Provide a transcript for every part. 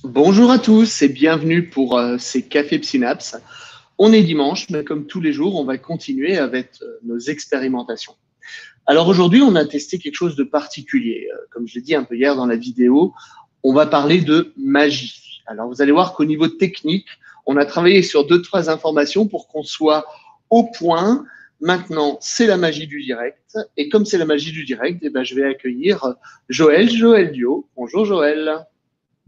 Bonjour à tous et bienvenue pour ces Cafés Synapse. On est dimanche, mais comme tous les jours, on va continuer avec nos expérimentations. Alors aujourd'hui, on a testé quelque chose de particulier. Comme je l'ai dit un peu hier dans la vidéo, on va parler de magie. Alors vous allez voir qu'au niveau technique, on a travaillé sur 2-3 informations pour qu'on soit au point. Maintenant, c'est la magie du direct. Et comme c'est la magie du direct, eh ben, je vais accueillir Joël Dio. Bonjour Joël.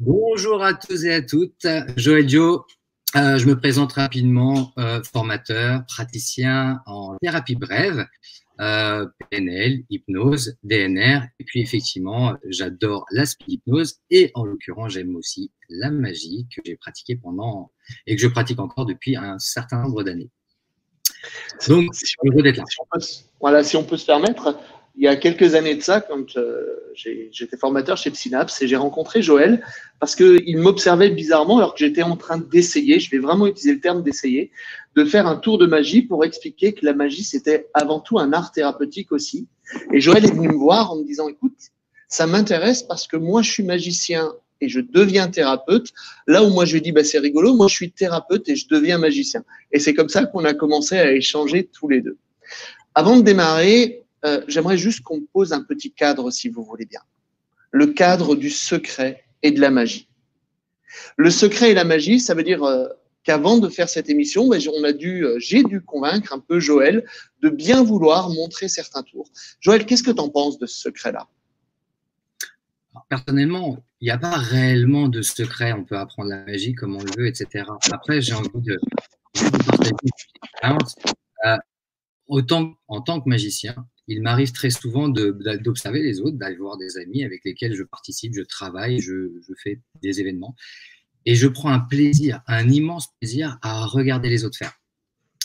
Bonjour à tous et à toutes, Joël Dio. Je me présente rapidement, formateur, praticien en thérapie brève, PNL, hypnose, DNR, et puis effectivement, j'adore la speed hypnose et en l'occurrence, j'aime aussi la magie que j'ai pratiquée pendant et que je pratique encore depuis un certain nombre d'années. Donc, heureux d'être là. Si on peut se permettre, il y a quelques années de ça, quand j'étais formateur chez Synapse et j'ai rencontré Joël parce qu'il m'observait bizarrement alors que j'étais en train d'essayer, je vais vraiment utiliser le terme d'essayer, de faire un tour de magie pour expliquer que la magie, c'était avant tout un art thérapeutique aussi. Et Joël est venu me voir en me disant, écoute, ça m'intéresse parce que moi, je suis magicien et je deviens thérapeute. Là où moi, je lui dis, bah, c'est rigolo, moi, je suis thérapeute et je deviens magicien. Et c'est comme ça qu'on a commencé à échanger tous les deux. Avant de démarrer, j'aimerais juste qu'on pose un petit cadre, si vous voulez bien. Le cadre du secret et de la magie. Le secret et la magie, ça veut dire qu'avant de faire cette émission, j'ai dû convaincre un peu Joël de bien vouloir montrer certains tours. Joël, qu'est-ce que tu en penses de ce secret-là? Personnellement, il n'y a pas réellement de secret. On peut apprendre la magie comme on le veut, etc. Après, j'ai envie de partager une expérience. En tant que magicien, il m'arrive très souvent d'observer les autres, d'aller voir des amis avec lesquels je participe, je travaille, je fais des événements. Et je prends un plaisir, un immense plaisir à regarder les autres faire.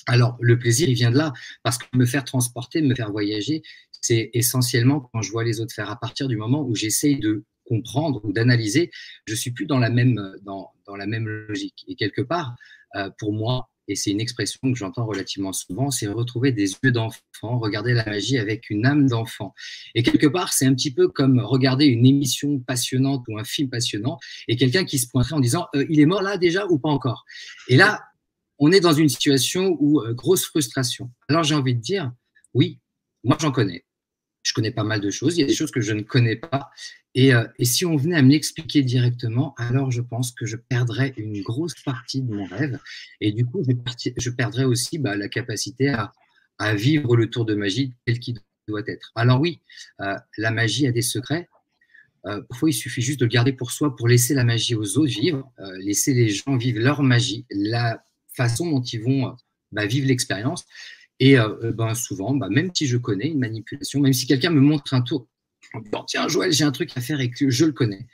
Alors, le plaisir, il vient de là, parce que me faire transporter, me faire voyager, c'est essentiellement quand je vois les autres faire. À partir du moment où j'essaye de comprendre ou d'analyser, je suis plus dans la même logique. Et quelque part, pour moi, et c'est une expression que j'entends relativement souvent, c'est retrouver des yeux d'enfant, regarder la magie avec une âme d'enfant. Et quelque part, c'est un petit peu comme regarder une émission passionnante ou un film passionnant et quelqu'un qui se pointerait en disant il est mort là déjà ou pas encore. Et là, on est dans une situation où grosse frustration. Alors j'ai envie de dire, oui, moi j'en connais. Je connais pas mal de choses. Il y a des choses que je ne connais pas. Et si on venait à me l'expliquer directement, alors je pense que je perdrais une grosse partie de mon rêve. Et du coup, je perdrais aussi la capacité à vivre le tour de magie tel qu'il doit être. Alors oui, la magie a des secrets. Parfois, il suffit juste de le garder pour soi, pour laisser la magie aux autres vivre, laisser les gens vivre leur magie, la façon dont ils vont vivre l'expérience. Et souvent, même si je connais une manipulation, même si quelqu'un me montre un tour, en disant tiens Joël, j'ai un truc à faire et que je le connais,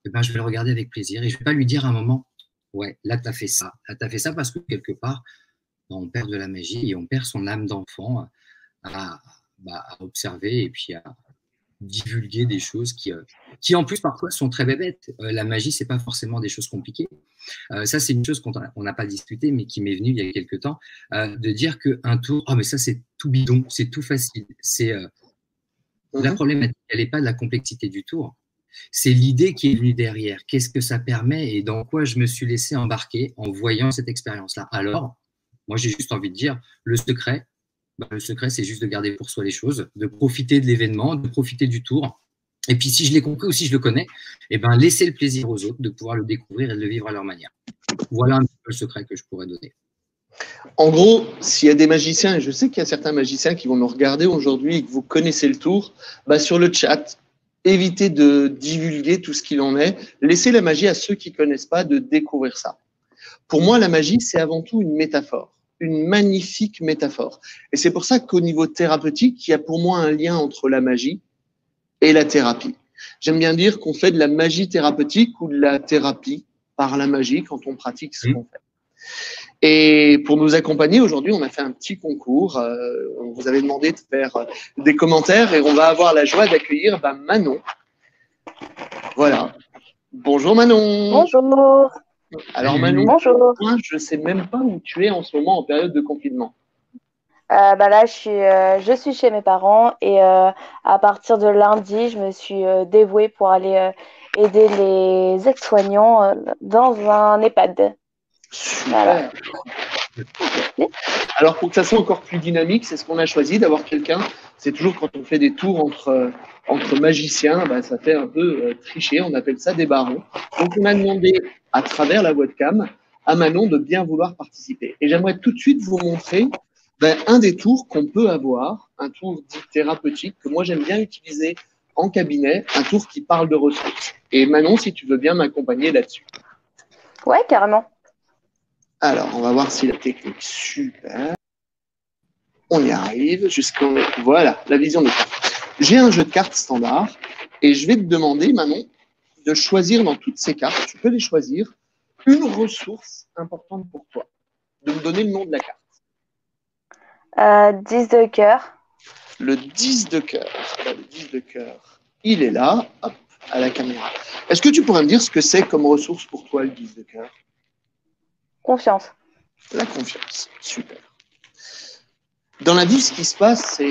je vais le regarder avec plaisir et je ne vais pas lui dire à un moment ouais, là tu as fait ça. Là tu as fait ça parce que quelque part, on perd de la magie et on perd son âme d'enfant à observer et puis à divulguer des choses qui en plus parfois sont très bébêtes. La magie, c'est pas forcément des choses compliquées. Ça, c'est une chose qu'on n'a pas discuté, mais qui m'est venue il y a quelques temps, de dire qu'un tour, mais ça, c'est tout bidon, c'est tout facile. La problématique, elle n'est pas de la complexité du tour. C'est l'idée qui est venue derrière. Qu'est-ce que ça permet et dans quoi je me suis laissé embarquer en voyant cette expérience-là. Alors, moi, j'ai juste envie de dire, le secret, c'est juste de garder pour soi les choses, de profiter de l'événement, de profiter du tour. Et puis, si je l'ai compris ou si je le connais, laisser le plaisir aux autres de pouvoir le découvrir et de le vivre à leur manière. Voilà un petit peu le secret que je pourrais donner. En gros, s'il y a des magiciens, et je sais qu'il y a certains magiciens qui vont nous regarder aujourd'hui et que vous connaissez le tour, sur le chat, évitez de divulguer tout ce qu'il en est. Laissez la magie à ceux qui ne connaissent pas de découvrir ça. Pour moi, la magie, c'est avant tout une métaphore, une magnifique métaphore. Et c'est pour ça qu'au niveau thérapeutique, il y a pour moi un lien entre la magie et la thérapie. J'aime bien dire qu'on fait de la magie thérapeutique ou de la thérapie par la magie quand on pratique ce qu'on fait. Et pour nous accompagner, aujourd'hui, on a fait un petit concours. On vous avait demandé de faire des commentaires et on va avoir la joie d'accueillir Manon. Voilà. Bonjour Manon. Bonjour. Alors Manon, bonjour. Je ne sais même pas où tu es en ce moment en période de confinement. Là, je suis chez mes parents et à partir de lundi, je me suis dévouée pour aller aider les aides-soignants dans un EHPAD. Super. Voilà. Alors, pour que ça soit encore plus dynamique, c'est ce qu'on a choisi, d'avoir quelqu'un. C'est toujours quand on fait des tours entre magiciens, bah, ça fait un peu tricher. On appelle ça des barons. Donc, on a demandé, à travers la webcam, à Manon de bien vouloir participer. Et j'aimerais tout de suite vous montrer un des tours qu'on peut avoir, un tour dit thérapeutique, que moi j'aime bien utiliser en cabinet, un tour qui parle de ressources. Et Manon, si tu veux bien m'accompagner là-dessus. Ouais, carrément. Alors, on va voir si la technique, super. On y arrive jusqu'en... Voilà, la vision de carte. J'ai un jeu de cartes standard et je vais te demander, Manon, de choisir dans toutes ces cartes, tu peux les choisir, une ressource importante pour toi, de me donner le nom de la carte. 10 de cœur. Le 10 de cœur. Le 10 de cœur, il est là, hop, à la caméra. Est-ce que tu pourrais me dire ce que c'est comme ressource pour toi, le 10 de cœur? Confiance. La confiance, super. Dans la vie, ce qui se passe,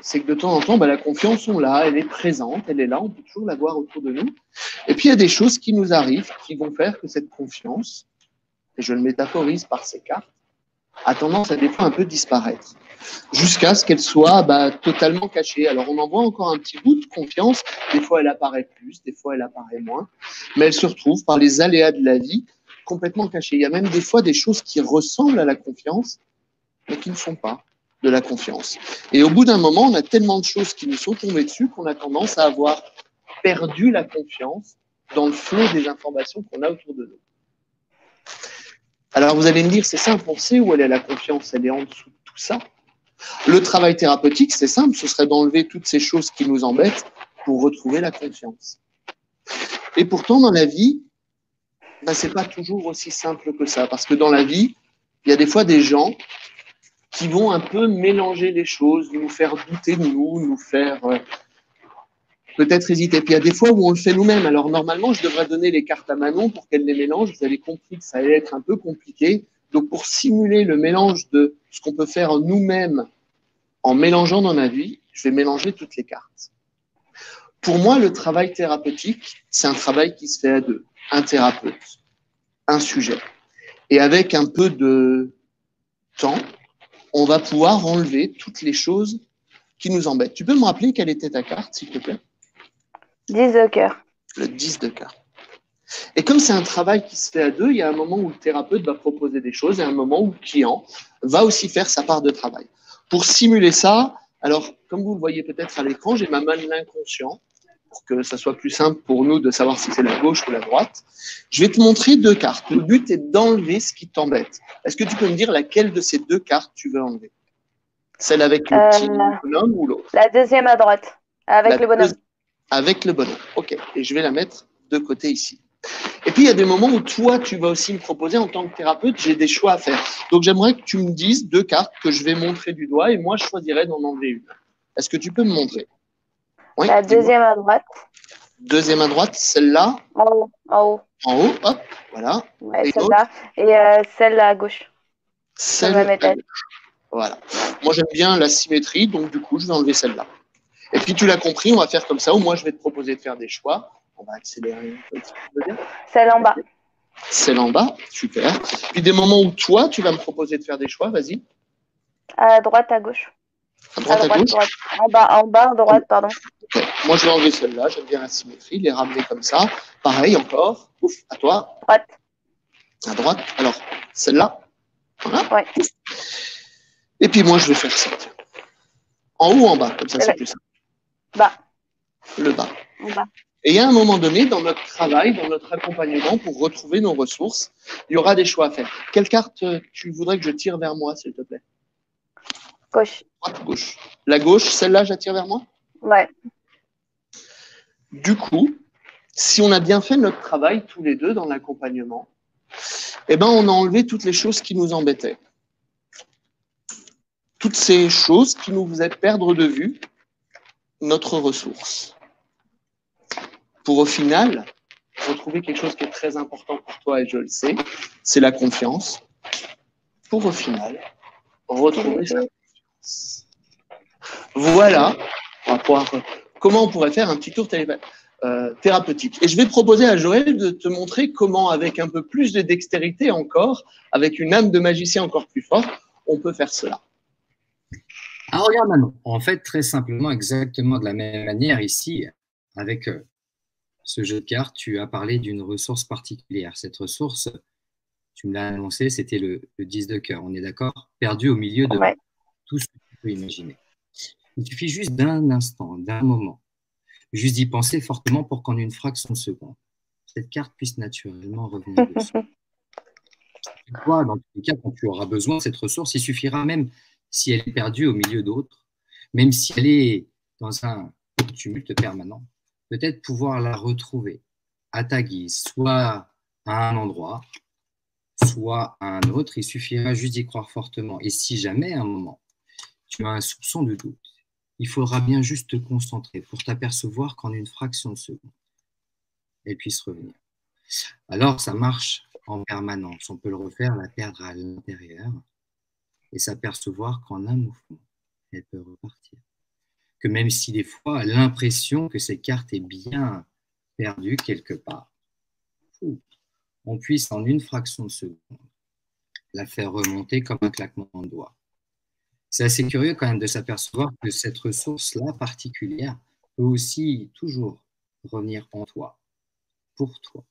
c'est que de temps en temps, la confiance, on l'a, elle est présente, elle est là, on peut toujours la voir autour de nous. Et puis, il y a des choses qui nous arrivent qui vont faire que cette confiance, et je le métaphorise par ces cartes, a tendance à des fois un peu disparaître, jusqu'à ce qu'elle soit totalement cachée. Alors, on en voit encore un petit bout de confiance, des fois elle apparaît plus, des fois elle apparaît moins, mais elle se retrouve par les aléas de la vie complètement cachée. Il y a même des fois des choses qui ressemblent à la confiance, mais qui ne sont pas de la confiance. Et au bout d'un moment, on a tellement de choses qui nous sont tombées dessus qu'on a tendance à avoir perdu la confiance dans le flot des informations qu'on a autour de nous. Alors vous allez me dire, c'est simple, on sait où elle est la confiance, elle est en dessous de tout ça. Le travail thérapeutique, c'est simple, ce serait d'enlever toutes ces choses qui nous embêtent pour retrouver la confiance. Et pourtant, dans la vie, c'est pas toujours aussi simple que ça, parce que dans la vie, il y a des fois des gens qui vont un peu mélanger les choses, nous faire douter de nous faire peut-être hésiter. Puis il y a des fois où on le fait nous-mêmes. Alors normalement, je devrais donner les cartes à Manon pour qu'elle les mélange. Vous avez compris que ça allait être un peu compliqué. Donc pour simuler le mélange de ce qu'on peut faire nous-mêmes en mélangeant dans la vie, je vais mélanger toutes les cartes. Pour moi, le travail thérapeutique, c'est un travail qui se fait à deux. Un thérapeute, un sujet. Et avec un peu de temps, on va pouvoir enlever toutes les choses qui nous embêtent. Tu peux me rappeler quelle était ta carte, s'il te plaît? 10 de cœur. Le 10 de cœur. Et comme c'est un travail qui se fait à deux, il y a un moment où le thérapeute va proposer des choses et un moment où le client va aussi faire sa part de travail. Pour simuler ça, alors, comme vous le voyez peut-être à l'écran, j'ai ma main de l'inconscient pour que ça soit plus simple pour nous de savoir si c'est la gauche ou la droite. Je vais te montrer deux cartes. Le but est d'enlever ce qui t'embête. Est-ce que tu peux me dire laquelle de ces deux cartes tu veux enlever? Celle avec le petit bonhomme ou l'autre? La deuxième à droite, avec le bonhomme. Avec le bonhomme, ok. Et je vais la mettre de côté ici. Et puis, il y a des moments où toi, tu vas aussi me proposer, en tant que thérapeute, j'ai des choix à faire. Donc, j'aimerais que tu me dises deux cartes que je vais montrer du doigt et moi, je choisirais d'en enlever une. Est-ce que tu peux me montrer? Oui, la deuxième à droite. Deuxième à droite, celle-là? En haut. En haut. En haut, hop, voilà. Ouais, celle-là. Et celle à gauche. Celle à gauche. Voilà. Moi, j'aime bien la symétrie, donc du coup, je vais enlever celle-là. Et puis, tu l'as compris, on va faire comme ça, ou moi, je vais te proposer de faire des choix. On va accélérer un petit peu. Celle en bas. Celle en bas, super. Puis des moments où toi, tu vas me proposer de faire des choix, vas-y. À droite, à gauche. À droite, à gauche. Droite. En bas, à droite, pardon. Okay. Moi, je vais enlever celle-là, j'aime bien la symétrie, les ramener comme ça. Pareil, encore. Ouf, à toi. Droite. À droite. Alors, celle-là. Voilà. Ouais. Et puis moi, je vais faire ça. En haut ou en bas, comme ça, c'est plus simple. Bas. Le bas. En bas. Et il y a un moment donné, dans notre travail, dans notre accompagnement, pour retrouver nos ressources, il y aura des choix à faire. Quelle carte tu voudrais que je tire vers moi, s'il te plaît? Gauche. Droite, gauche. La gauche, celle-là, j'attire vers moi? Ouais. Du coup, si on a bien fait notre travail tous les deux dans l'accompagnement, eh ben, on a enlevé toutes les choses qui nous embêtaient. Toutes ces choses qui nous faisaient perdre de vue notre ressource. Pour au final, retrouver quelque chose qui est très important pour toi, et je le sais, c'est la confiance. Pour au final, retrouver sa confiance. Voilà, on va pouvoir, comment on pourrait faire un petit tour téléphonique. thérapeutique. Et je vais proposer à Joël de te montrer comment, avec un peu plus de dextérité encore, avec une âme de magicien encore plus forte, on peut faire cela. Alors regarde maintenant, en fait très simplement exactement de la même manière ici, avec ce jeu de cartes, tu as parlé d'une ressource particulière. Cette ressource, tu me l'as annoncé, c'était le 10 de cœur, on est d'accord? Perdu au milieu de tout ce que tu peux imaginer. Il suffit juste d'un instant, d'un moment, juste d'y penser fortement pour qu'en une fraction de seconde, cette carte puisse naturellement revenir dessus. Toi, dans tous les cas, quand tu auras besoin de cette ressource, il suffira même, si elle est perdue au milieu d'autres, même si elle est dans un tumulte permanent, peut-être pouvoir la retrouver à ta guise, soit à un endroit, soit à un autre. Il suffira juste d'y croire fortement. Et si jamais, à un moment, tu as un soupçon de doute, il faudra bien juste te concentrer pour t'apercevoir qu'en une fraction de seconde, elle puisse revenir. Alors, ça marche en permanence. On peut le refaire, la perdre à l'intérieur et s'apercevoir qu'en un mouvement, elle peut repartir. Que même si des fois, l'impression que cette carte est bien perdue quelque part, on puisse en une fraction de seconde la faire remonter comme un claquement de doigts. C'est assez curieux quand même de s'apercevoir que cette ressource-là particulière peut aussi toujours revenir en toi, pour toi.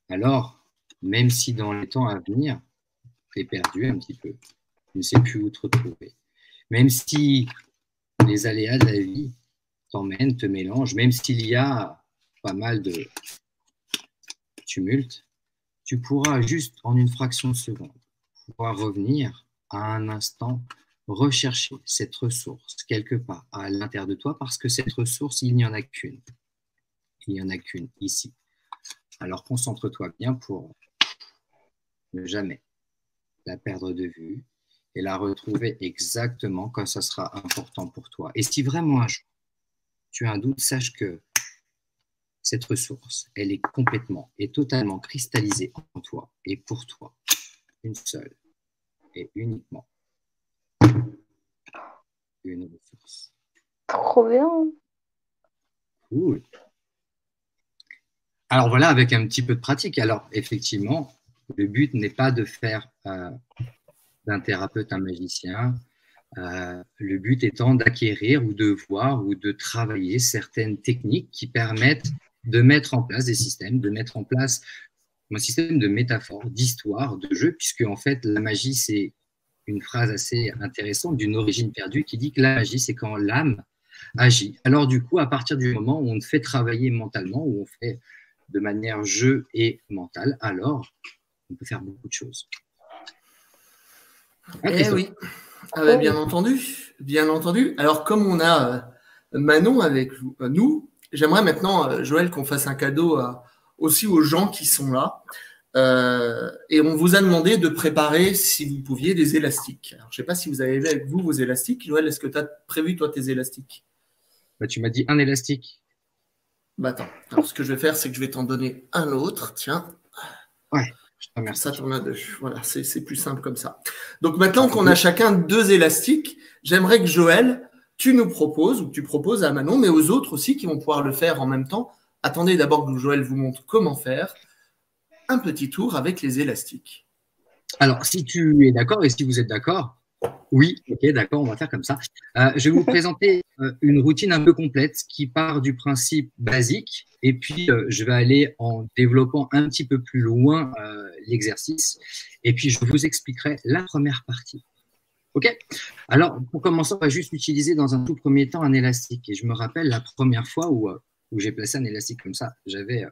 Alors, même si dans les temps à venir, tu es perdu un petit peu, tu ne sais plus où te retrouver, même si les aléas de la vie t'emmènent, te mélangent, même s'il y a pas mal de tumulte, tu pourras juste en une fraction de seconde pouvoir revenir à un instant, rechercher cette ressource quelque part à l'intérieur de toi, parce que cette ressource, il n'y en a qu'une. Il n'y en a qu'une ici. Alors concentre-toi bien pour ne jamais la perdre de vue et la retrouver exactement quand ça sera important pour toi. Et si vraiment un jour tu as un doute, sache que cette ressource, elle est complètement et totalement cristallisée en toi et pour toi. Une seule et uniquement une ressource. Trop bien. Cool. Alors voilà, avec un petit peu de pratique. Alors effectivement, le but n'est pas de faire d'un thérapeute un magicien. Le but étant d'acquérir ou de voir ou de travailler certaines techniques qui permettent de mettre en place des systèmes, de mettre en place un système de métaphores, d'histoire, de jeu, puisque en fait la magie c'est une phrase assez intéressante d'une origine perdue qui dit que la magie c'est quand l'âme agit. Alors du coup, à partir du moment où on fait travailler mentalement, où on fait de manière jeu et mentale, alors on peut faire beaucoup de choses. Eh oui, bien entendu, bien entendu. Alors comme on a Manon avec nous, j'aimerais maintenant, Joël, qu'on fasse un cadeau aussi aux gens qui sont là. Et on vous a demandé de préparer, si vous pouviez, des élastiques. Alors, je ne sais pas si vous avez avec vous vos élastiques. Joël, est-ce que tu as prévu, toi, tes élastiques? Bah, tu m'as dit un élastique. Bah, attends. Alors, ce que je vais faire, c'est que je vais t'en donner un autre. Tiens. Ouais, je te remercie. Ça, t'en as deux. Voilà, c'est plus simple comme ça. Donc, maintenant qu'on a chacun 2 élastiques, j'aimerais que Joël, tu nous proposes, ou que tu proposes à Manon, mais aux autres aussi qui vont pouvoir le faire en même temps. Attendez d'abord que Joël vous montre comment faire. Un petit tour avec les élastiques. Alors, si tu es d'accord et si vous êtes d'accord, oui, ok, d'accord, on va faire comme ça. Je vais vous présenter une routine un peu complète qui part du principe basique et puis je vais aller en développant un petit peu plus loin l'exercice et puis je vous expliquerai la première partie. Ok? Alors, pour commencer, on va juste utiliser dans un tout premier temps un élastique. Et je me rappelle la première fois où j'ai placé un élastique comme ça, j'avais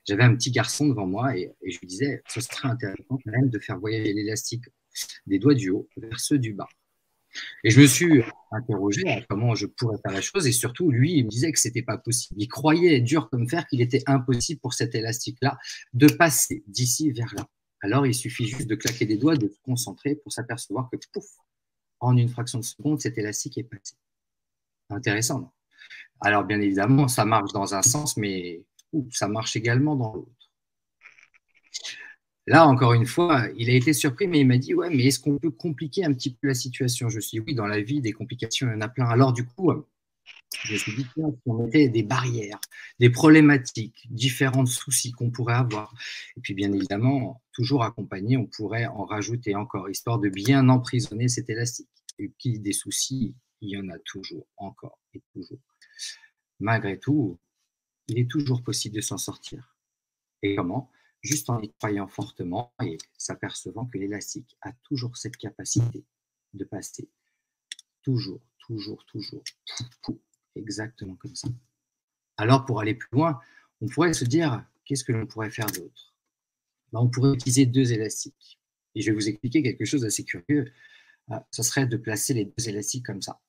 un petit garçon devant moi et je lui disais, ce serait intéressant quand même de faire voyager l'élastique des doigts du haut vers ceux du bas. Et je me suis interrogé à comment je pourrais faire la chose et surtout, lui, il me disait que c'était pas possible. Il croyait dur comme fer qu'il était impossible pour cet élastique-là de passer d'ici vers là. Alors, il suffit juste de claquer des doigts, de se concentrer pour s'apercevoir que, pouf, en une fraction de seconde, cet élastique est passé. Intéressant, non? Alors, bien évidemment, ça marche dans un sens, mais ça marche également dans l'autre. Là, encore une fois, il a été surpris, mais il m'a dit, ouais, mais est-ce qu'on peut compliquer un petit peu la situation? Je me suis dit, oui, dans la vie, des complications, il y en a plein. Alors, du coup, Je me suis dit, tiens, si on mettait des barrières, des problématiques, différents soucis qu'on pourrait avoir. Et puis, bien évidemment, toujours accompagné, on pourrait en rajouter encore, histoire de bien emprisonner cet élastique. Et puis, des soucis, il y en a toujours, encore et toujours. Malgré tout, il est toujours possible de s'en sortir. Et comment? Juste en y croyant fortement et s'apercevant que l'élastique a toujours cette capacité de passer. Toujours, toujours, toujours. Exactement comme ça. Alors, pour aller plus loin, on pourrait se dire, qu'est-ce que l'on pourrait faire d'autre? On pourrait utiliser 2 élastiques. Et je vais vous expliquer quelque chose d'assez curieux. Ce serait de placer les 2 élastiques comme ça.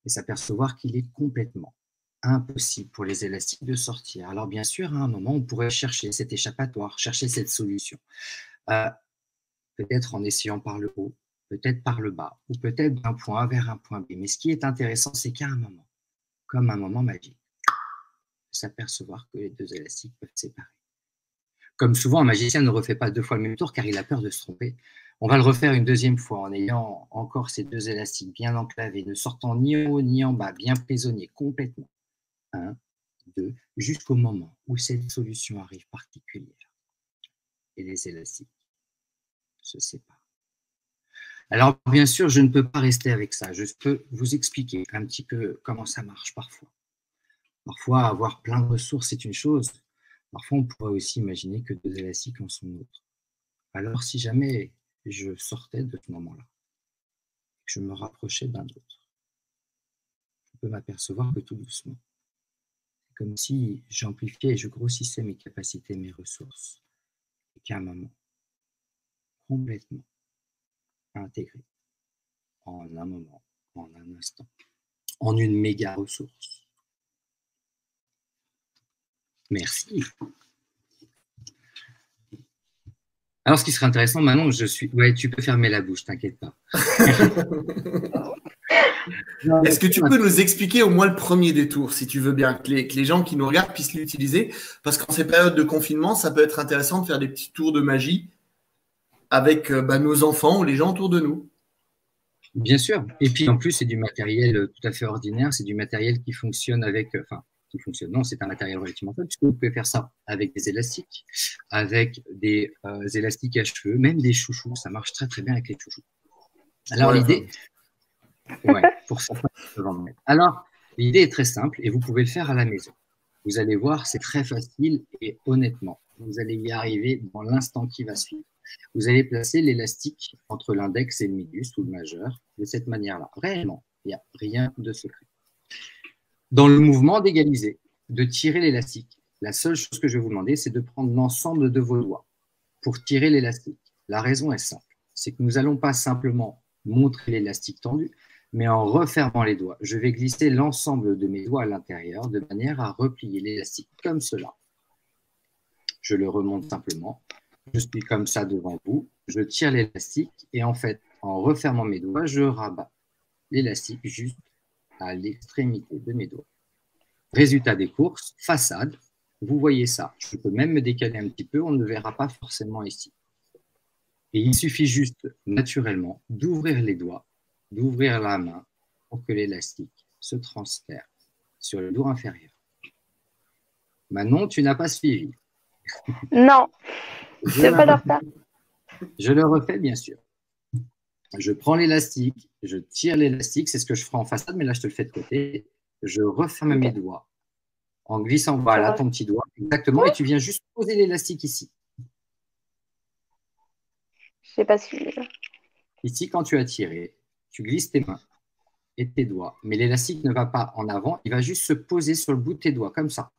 Et s'apercevoir qu'il est complètement impossible pour les élastiques de sortir. Alors, bien sûr, à un moment, on pourrait chercher cet échappatoire, chercher cette solution. Peut-être en essayant par le haut, peut-être par le bas, ou peut-être d'un point A vers un point B. Mais ce qui est intéressant, c'est qu'à un moment, comme un moment magique, s'apercevoir que les 2 élastiques peuvent se séparer. Comme souvent, un magicien ne refait pas 2 fois le même tour car il a peur de se tromper. On va le refaire une 2e fois en ayant encore ces 2 élastiques bien enclavés, ne sortant ni en haut ni en bas, bien prisonniers complètement. 1, 2, jusqu'au moment où cette solution arrive particulière et les élastiques se séparent. Alors, bien sûr, je ne peux pas rester avec ça. Je peux vous expliquer un petit peu comment ça marche parfois. Parfois, avoir plein de ressources, c'est une chose. Parfois, on pourrait aussi imaginer que 2 élastiques en sont d'autres. Alors, si jamais je sortais de ce moment-là, je me rapprochais d'un autre, je peux m'apercevoir que tout doucement, c'est comme si j'amplifiais et je grossissais mes capacités, mes ressources, et qu'à un moment, complètement intégré, en un moment, en un instant, en une méga ressource. Merci. Alors, ce qui serait intéressant, maintenant, ouais, tu peux fermer la bouche, t'inquiète pas. Est-ce que tu peux nous expliquer au moins le premier des tours, si tu veux bien, que les gens qui nous regardent puissent l'utiliser? Parce qu'en ces périodes de confinement, ça peut être intéressant de faire des petits tours de magie avec nos enfants ou les gens autour de nous. Bien sûr. Et puis, en plus, c'est du matériel tout à fait ordinaire. C'est du matériel qui fonctionne avec… qui fonctionne, non, c'est un matériel relativement simple, puisque vous pouvez faire ça avec des élastiques, avec des élastiques à cheveux, même des chouchous. Ça marche très, très bien avec les chouchous. Alors, l'idée… Ouais, pour certains, alors, l'idée est très simple et vous pouvez le faire à la maison. Vous allez voir, c'est très facile et honnêtement, vous allez y arriver dans l'instant qui va suivre. Vous allez placer l'élastique entre l'index et le médius ou le majeur de cette manière-là. Réellement, il n'y a rien de secret. Dans le mouvement d'égaliser, de tirer l'élastique, la seule chose que je vais vous demander, c'est de prendre l'ensemble de vos doigts pour tirer l'élastique. La raison est simple, c'est que nous n'allons pas simplement montrer l'élastique tendu, mais en refermant les doigts, je vais glisser l'ensemble de mes doigts à l'intérieur de manière à replier l'élastique comme cela. Je le remonte simplement. Je suis comme ça devant vous. Je tire l'élastique et en fait, en refermant mes doigts, je rabats l'élastique juste à l'extrémité de mes doigts. Résultat des courses, façade. Vous voyez ça. Je peux même me décaler un petit peu. On ne le verra pas forcément ici. Et il suffit juste naturellement d'ouvrir les doigts, d'ouvrir la main pour que l'élastique se transfère sur le doigt inférieur. Manon, tu n'as pas suivi. Non, je ne vais pas le refaire. Je le refais, bien sûr. Je prends l'élastique, je tire l'élastique, c'est ce que je ferai en façade, mais là, je te le fais de côté. Je referme mes doigts en glissant, voilà, ton petit doigt, exactement, et tu viens juste poser l'élastique ici. Je n'ai pas suivi. Ici, quand tu as tiré, tu glisses tes mains et tes doigts, mais l'élastique ne va pas en avant, il va juste se poser sur le bout de tes doigts, comme ça.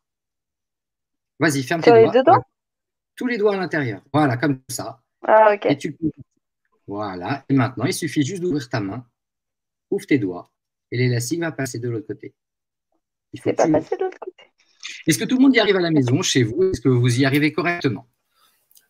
Vas-y, ferme tes doigts. Deux doigts. Tous les doigts à l'intérieur. Voilà, comme ça. Ah, ok. Et tu peux… Voilà. Et maintenant, il suffit juste d'ouvrir ta main, ouvre tes doigts, et l'élastique va passer de l'autre côté. C'est pas passé de l'autre côté. Est-ce que tout le monde y arrive à la maison, chez vous? Est-ce que vous y arrivez correctement?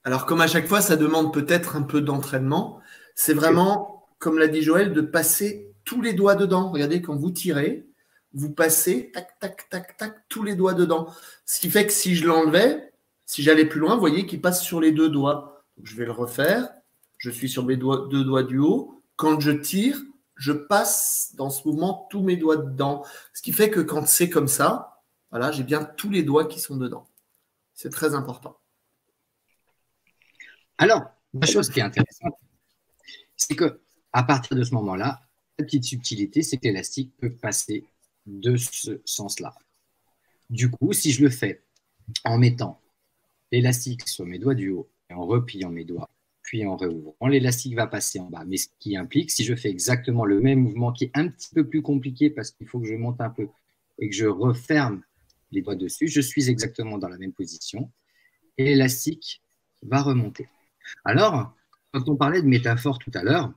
Alors, comme à chaque fois, ça demande peut-être un peu d'entraînement. C'est vraiment, comme l'a dit Joël, de passer tous les doigts dedans. Regardez, quand vous tirez, vous passez, tac, tac, tac, tac, tous les doigts dedans. Ce qui fait que si je l'enlevais, si j'allais plus loin, vous voyez qu'il passe sur les 2 doigts. Donc, je vais le refaire. Je suis sur mes 2 doigts du haut. Quand je tire, je passe dans ce mouvement tous mes doigts dedans. Ce qui fait que quand c'est comme ça, voilà, j'ai bien tous les doigts qui sont dedans. C'est très important. Alors, la chose qui est intéressante, c'est que à partir de ce moment-là, la petite subtilité, c'est que l'élastique peut passer de ce sens-là. Du coup, si je le fais en mettant l'élastique sur mes doigts du haut et en repliant mes doigts, puis en réouvrant, l'élastique va passer en bas. Mais ce qui implique, si je fais exactement le même mouvement qui est un petit peu plus compliqué parce qu'il faut que je monte un peu et que je referme les doigts dessus, je suis exactement dans la même position et l'élastique va remonter. Alors, quand on parlait de métaphore tout à l'heure,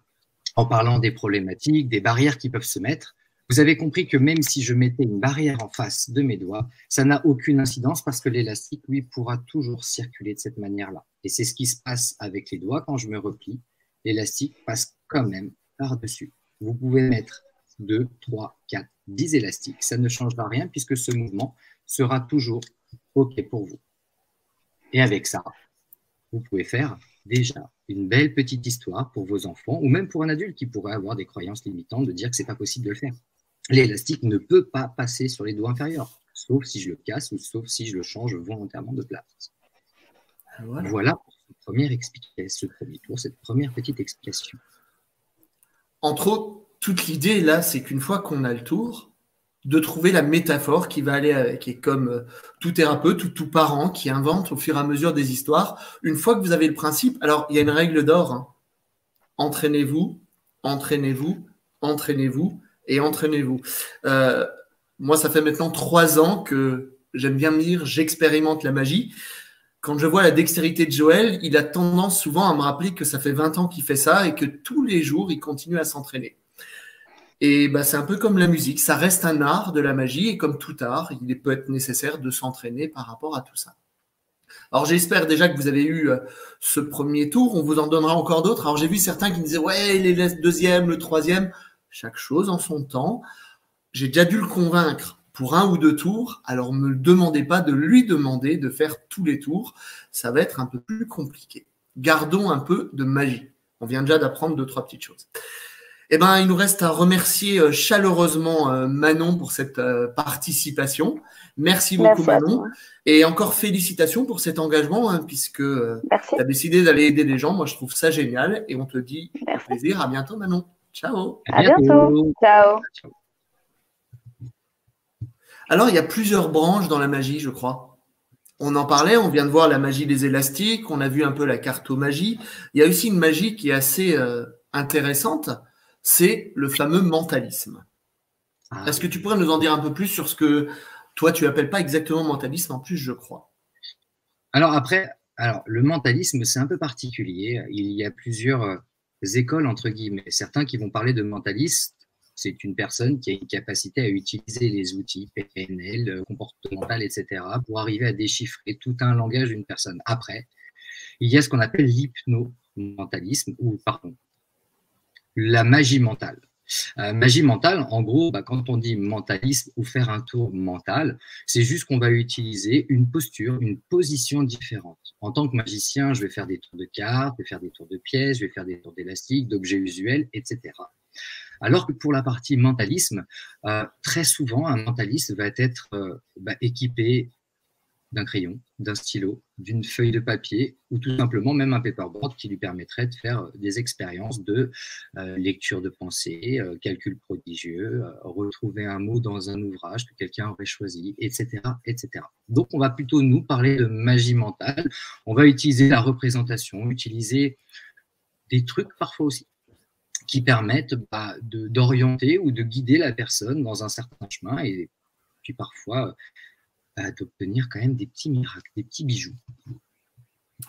en parlant des problématiques, des barrières qui peuvent se mettre, vous avez compris que même si je mettais une barrière en face de mes doigts, ça n'a aucune incidence parce que l'élastique, lui, pourra toujours circuler de cette manière-là. Et c'est ce qui se passe avec les doigts quand je me replie. L'élastique passe quand même par-dessus. Vous pouvez mettre 2, 3, 4, 10 élastiques. Ça ne changera rien puisque ce mouvement sera toujours OK pour vous. Et avec ça, vous pouvez faire déjà une belle petite histoire pour vos enfants ou même pour un adulte qui pourrait avoir des croyances limitantes de dire que ce n'est pas possible de le faire. L'élastique ne peut pas passer sur les doigts inférieurs, sauf si je le casse ou sauf si je le change volontairement de place. Voilà pour ce premier tour, cette première petite explication. Entre autres, toute l'idée là, c'est qu'une fois qu'on a le tour, de trouver la métaphore qui va aller avec. Et comme tout thérapeute ou tout parent qui invente au fur et à mesure des histoires, une fois que vous avez le principe, alors il y a une règle d'or, hein. Entraînez-vous, entraînez-vous, entraînez-vous et entraînez-vous. Moi, ça fait maintenant 3 ans que j'aime bien me dire, j'expérimente la magie. Quand je vois la dextérité de Joël, il a tendance souvent à me rappeler que ça fait 20 ans qu'il fait ça et que tous les jours, il continue à s'entraîner. Et bah, c'est un peu comme la musique, ça reste un art de la magie et comme tout art, il peut être nécessaire de s'entraîner par rapport à tout ça. Alors j'espère déjà que vous avez eu ce premier tour, on vous en donnera encore d'autres. Alors j'ai vu certains qui me disaient « ouais, il est le deuxième, le troisième », chaque chose en son temps. J'ai déjà dû le convaincre pour 1 ou 2 tours, alors ne me demandez pas de lui demander de faire tous les tours, ça va être un peu plus compliqué. Gardons un peu de magie. On vient déjà d'apprendre 2-3 petites choses. Eh ben, il nous reste à remercier chaleureusement Manon pour cette participation. Merci beaucoup Manon. Et encore félicitations pour cet engagement, hein, puisque tu as décidé d'aller aider des gens. Moi, je trouve ça génial. Et on te dit avec plaisir. À bientôt Manon. Ciao. À bientôt. Ciao. Alors, il y a plusieurs branches dans la magie, je crois. On en parlait, on vient de voir la magie des élastiques, on a vu un peu la cartomagie. Il y a aussi une magie qui est assez intéressante. C'est le fameux mentalisme. Est-ce que tu pourrais nous en dire un peu plus sur ce que toi, tu n'appelles pas exactement mentalisme en plus, je crois? Alors le mentalisme, c'est un peu particulier. Il y a plusieurs écoles, entre guillemets. Certains qui vont parler de mentaliste, c'est une personne qui a une capacité à utiliser les outils PNL, comportemental, etc., pour arriver à déchiffrer tout un langage d'une personne. Après, il y a ce qu'on appelle l'hypnomentalisme, la magie mentale. Magie mentale, en gros, quand on dit mentalisme ou faire un tour mental, c'est juste qu'on va utiliser une posture, une position différente. En tant que magicien, je vais faire des tours de cartes, je vais faire des tours de pièces, je vais faire des tours d'élastique, d'objets usuels, etc. Alors que pour la partie mentalisme, très souvent, un mentaliste va être équipé d'un crayon, d'un stylo, d'une feuille de papier ou tout simplement même un paperboard qui lui permettrait de faire des expériences de lecture de pensée, calcul prodigieux, retrouver un mot dans un ouvrage que quelqu'un aurait choisi, etc., etc. Donc, on va plutôt nous parler de magie mentale. On va utiliser la représentation, utiliser des trucs parfois aussi qui permettent d'orienter ou de guider la personne dans un certain chemin et puis parfois d'obtenir quand même des petits miracles, des petits bijoux.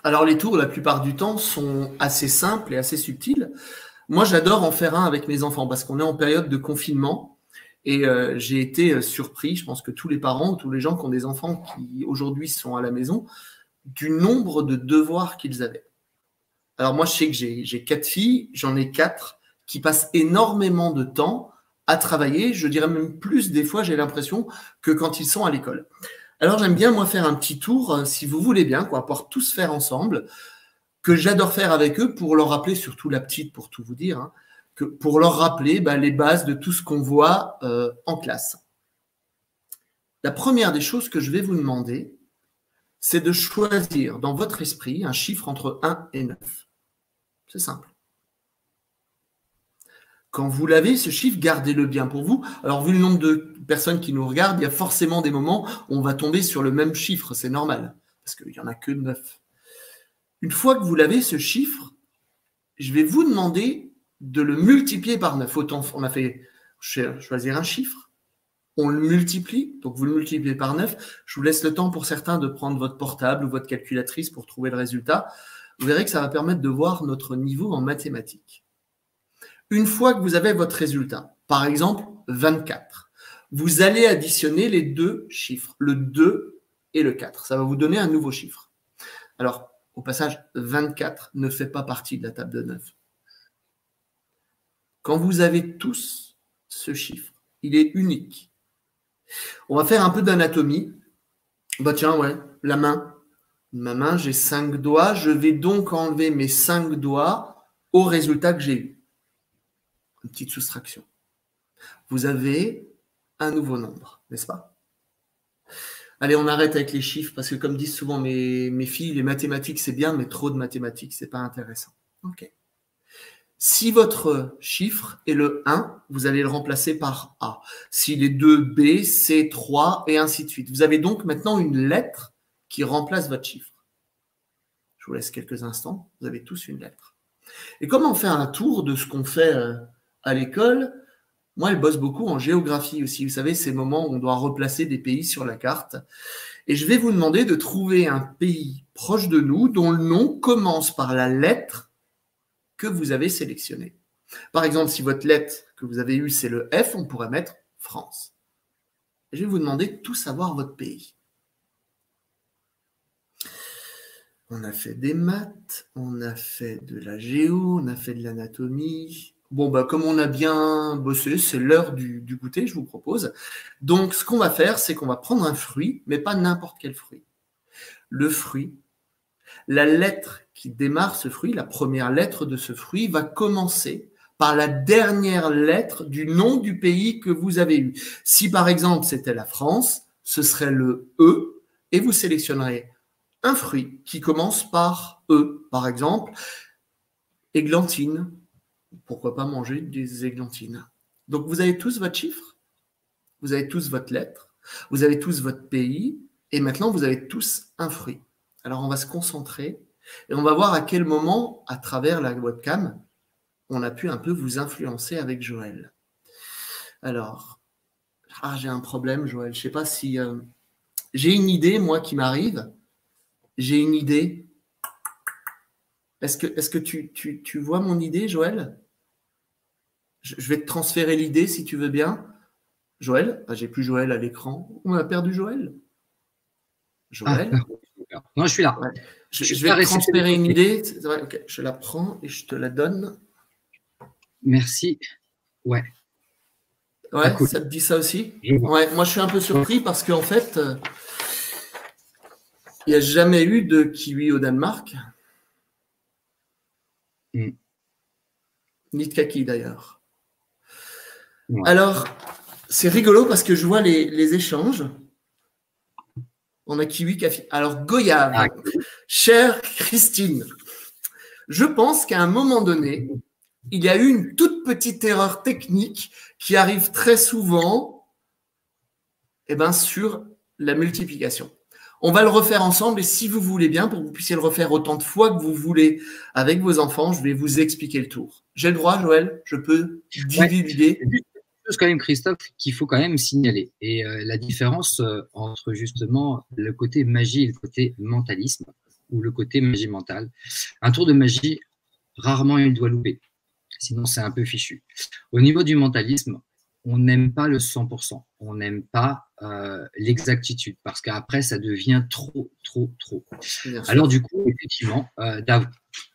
Alors les tours, la plupart du temps, sont assez simples et assez subtils. Moi, j'adore en faire un avec mes enfants parce qu'on est en période de confinement et j'ai été surpris, je pense que tous les parents ou tous les gens qui ont des enfants qui aujourd'hui sont à la maison, du nombre de devoirs qu'ils avaient. Alors moi, je sais que j'ai 4 filles, j'en ai 4 qui passent énormément de temps à travailler, je dirais même plus des fois, j'ai l'impression, que quand ils sont à l'école. Alors j'aime bien, moi, faire un petit tour, si vous voulez bien, pour tous faire ensemble, que j'adore faire avec eux pour leur rappeler, surtout la petite, pour tout vous dire, pour leur rappeler les bases de tout ce qu'on voit en classe. La première des choses que je vais vous demander, c'est de choisir dans votre esprit un chiffre entre 1 et 9. C'est simple. Quand vous l'avez, ce chiffre, gardez-le bien pour vous. Alors, vu le nombre de personnes qui nous regardent, il y a forcément des moments où on va tomber sur le même chiffre. C'est normal, parce qu'il n'y en a que 9. Une fois que vous l'avez, ce chiffre, je vais vous demander de le multiplier par 9. Autant, on a fait choisir un chiffre, on le multiplie, donc vous le multipliez par 9. Je vous laisse le temps pour certains de prendre votre portable ou votre calculatrice pour trouver le résultat. Vous verrez que ça va permettre de voir notre niveau en mathématiques. Une fois que vous avez votre résultat, par exemple 24, vous allez additionner les deux chiffres, le 2 et le 4. Ça va vous donner un nouveau chiffre. Alors, au passage, 24 ne fait pas partie de la table de 9. Quand vous avez tous ce chiffre, il est unique. On va faire un peu d'anatomie. Tiens, ouais, la main. Ma main, j'ai 5 doigts. Je vais donc enlever mes 5 doigts au résultat que j'ai eu. Une petite soustraction. Vous avez un nouveau nombre, n'est-ce pas? Allez, on arrête avec les chiffres parce que comme disent souvent mes filles, les mathématiques, c'est bien, mais trop de mathématiques, c'est pas intéressant. Ok. Si votre chiffre est le 1, vous allez le remplacer par A. S'il est 2B, C, 3, et ainsi de suite. Vous avez donc maintenant une lettre qui remplace votre chiffre. Je vous laisse quelques instants. Vous avez tous une lettre. Et comment faire un tour de ce qu'on fait à l'école? Moi, elle bosse beaucoup en géographie aussi. Vous savez, ces moments où on doit replacer des pays sur la carte. Et je vais vous demander de trouver un pays proche de nous dont le nom commence par la lettre que vous avez sélectionné. Par exemple, si votre lettre que vous avez eue, c'est le F, on pourrait mettre France. Et je vais vous demander de tout savoir votre pays. On a fait des maths, on a fait de la géo, on a fait de l'anatomie. Bon, comme on a bien bossé, c'est l'heure du goûter, je vous propose. Donc, ce qu'on va faire, c'est qu'on va prendre un fruit, mais pas n'importe quel fruit. Le fruit, la lettre qui démarre ce fruit, la première lettre de ce fruit, va commencer par la dernière lettre du nom du pays que vous avez eu. Si par exemple c'était la France, ce serait le E, et vous sélectionnerez un fruit qui commence par E. Par exemple, églantine. Pourquoi pas manger des églantines? Donc vous avez tous votre chiffre, vous avez tous votre lettre, vous avez tous votre pays, et maintenant vous avez tous un fruit. Alors on va se concentrer et on va voir à quel moment, à travers la webcam, on a pu un peu vous influencer avec Joël. Alors, j'ai un problème, Joël. Je ne sais pas si... j'ai une idée, moi, qui m'arrive. J'ai une idée. Est-ce que tu vois mon idée, Joël? Je vais te transférer l'idée, si tu veux bien. Joël? J'ai plus Joël à l'écran. On a perdu Joël. Joël? Non, je suis là. Ouais. Je vais te transférer une idée. Ouais, okay. Je la prends et je te la donne. Merci. Ouais. Ouais, cool. Ça te dit ça aussi? Ouais, moi, je suis un peu surpris parce qu'en fait, il n'y a jamais eu de kiwi au Danemark. Ni de kaki, d'ailleurs. Ouais. Alors, c'est rigolo parce que je vois les échanges. On a kiwi, café. Alors, goyave. Chère Christine, je pense qu'à un moment donné, il y a eu une toute petite erreur technique qui arrive très souvent sur la multiplication. On va le refaire ensemble et si vous voulez bien, pour que vous puissiez le refaire autant de fois que vous voulez avec vos enfants, je vais vous expliquer le tour. J'ai le droit, Joël? Je peux divulguer? Quand même, Christophe, qu'il faut quand même signaler. Et la différence entre justement le côté magie et le côté mentalisme, ou le côté magie mentale. Un tour de magie, rarement il doit louper. Sinon, c'est un peu fichu. Au niveau du mentalisme, on n'aime pas le 100%. On n'aime pas l'exactitude parce qu'après, ça devient trop. Alors, du coup, effectivement,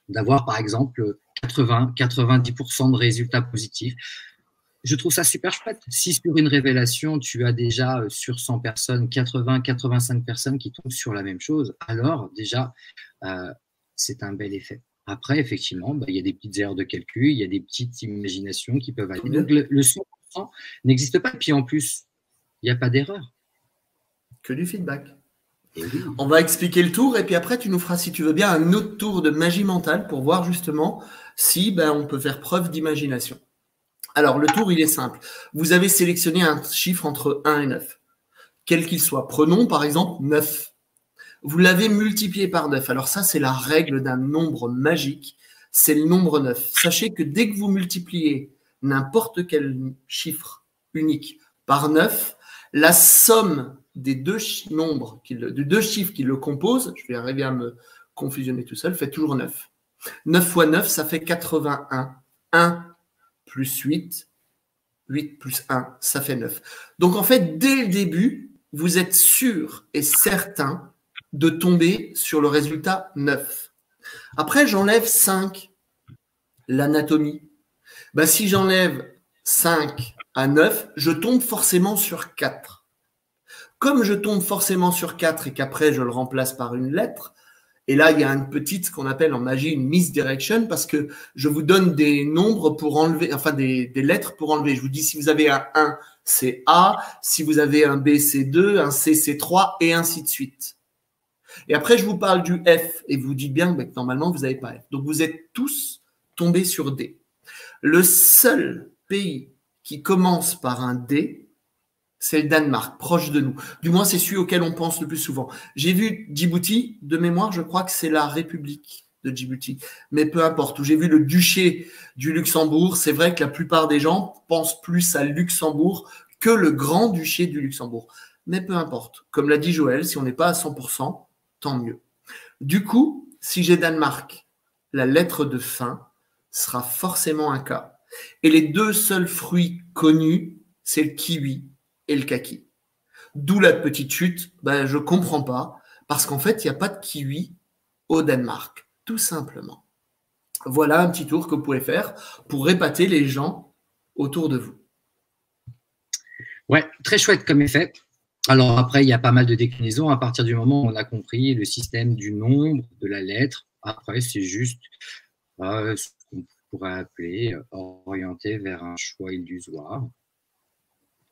d'avoir, par exemple, 80-90% de résultats positifs, je trouve ça super chouette. Si sur une révélation, tu as déjà sur 100 personnes, 80-85 personnes qui tombent sur la même chose, alors déjà, c'est un bel effet. Après, effectivement, il y a des petites erreurs de calcul, il y a des petites imaginations qui peuvent aller. Donc, le 100% n'existe pas. Et puis, en plus, il n'y a pas d'erreur. Que du feedback. Et oui. On va expliquer le tour et puis après, tu nous feras, si tu veux bien, un autre tour de magie mentale pour voir justement si on peut faire preuve d'imagination. Alors, le tour, il est simple. Vous avez sélectionné un chiffre entre 1 et 9, quel qu'il soit. Prenons, par exemple, 9. Vous l'avez multiplié par 9. Alors ça, c'est la règle d'un nombre magique. C'est le nombre 9. Sachez que dès que vous multipliez n'importe quel chiffre unique par 9, la somme des deux chiffres qui le composent, je vais arriver à me confusionner tout seul, fait toujours 9. 9 fois 9, ça fait 81. 1 plus 8, 8 plus 1, ça fait 9. Donc en fait, dès le début, vous êtes sûr et certain de tomber sur le résultat 9. Après, j'enlève 5, l'anatomie. Si j'enlève 5 à 9, je tombe forcément sur 4. Comme je tombe forcément sur 4 et qu'après, je le remplace par une lettre, et là, il y a une petite, ce qu'on appelle en magie, une misdirection, parce que je vous donne des nombres pour enlever, enfin des lettres pour enlever. Je vous dis, si vous avez un 1, c'est A, si vous avez un B, c'est 2, un C, c'est 3, et ainsi de suite. Et après, je vous parle du F, et vous dites bien que normalement, vous n'avez pas F. Donc, vous êtes tous tombés sur D. Le seul pays qui commence par un D, c'est le Danemark, proche de nous. Du moins, c'est celui auquel on pense le plus souvent. J'ai vu Djibouti, de mémoire, je crois que c'est la République de Djibouti. Mais peu importe, où j'ai vu le duché du Luxembourg, c'est vrai que la plupart des gens pensent plus à Luxembourg que le grand-duché du Luxembourg. Mais peu importe. Comme l'a dit Joël, si on n'est pas à 100%, tant mieux. Du coup, si j'ai Danemark, la lettre de fin sera forcément un K. Et les deux seuls fruits connus, c'est le kiwi et le kaki. D'où la petite chute, je ne comprends pas, parce qu'en fait, il n'y a pas de kiwi au Danemark, tout simplement. Voilà un petit tour que vous pouvez faire pour épater les gens autour de vous. Ouais, très chouette comme effet. Alors après, il y a pas mal de déclinaisons à partir du moment où on a compris le système du nombre, de la lettre. Après, c'est juste ce qu'on pourrait appeler orienté vers un choix illusoire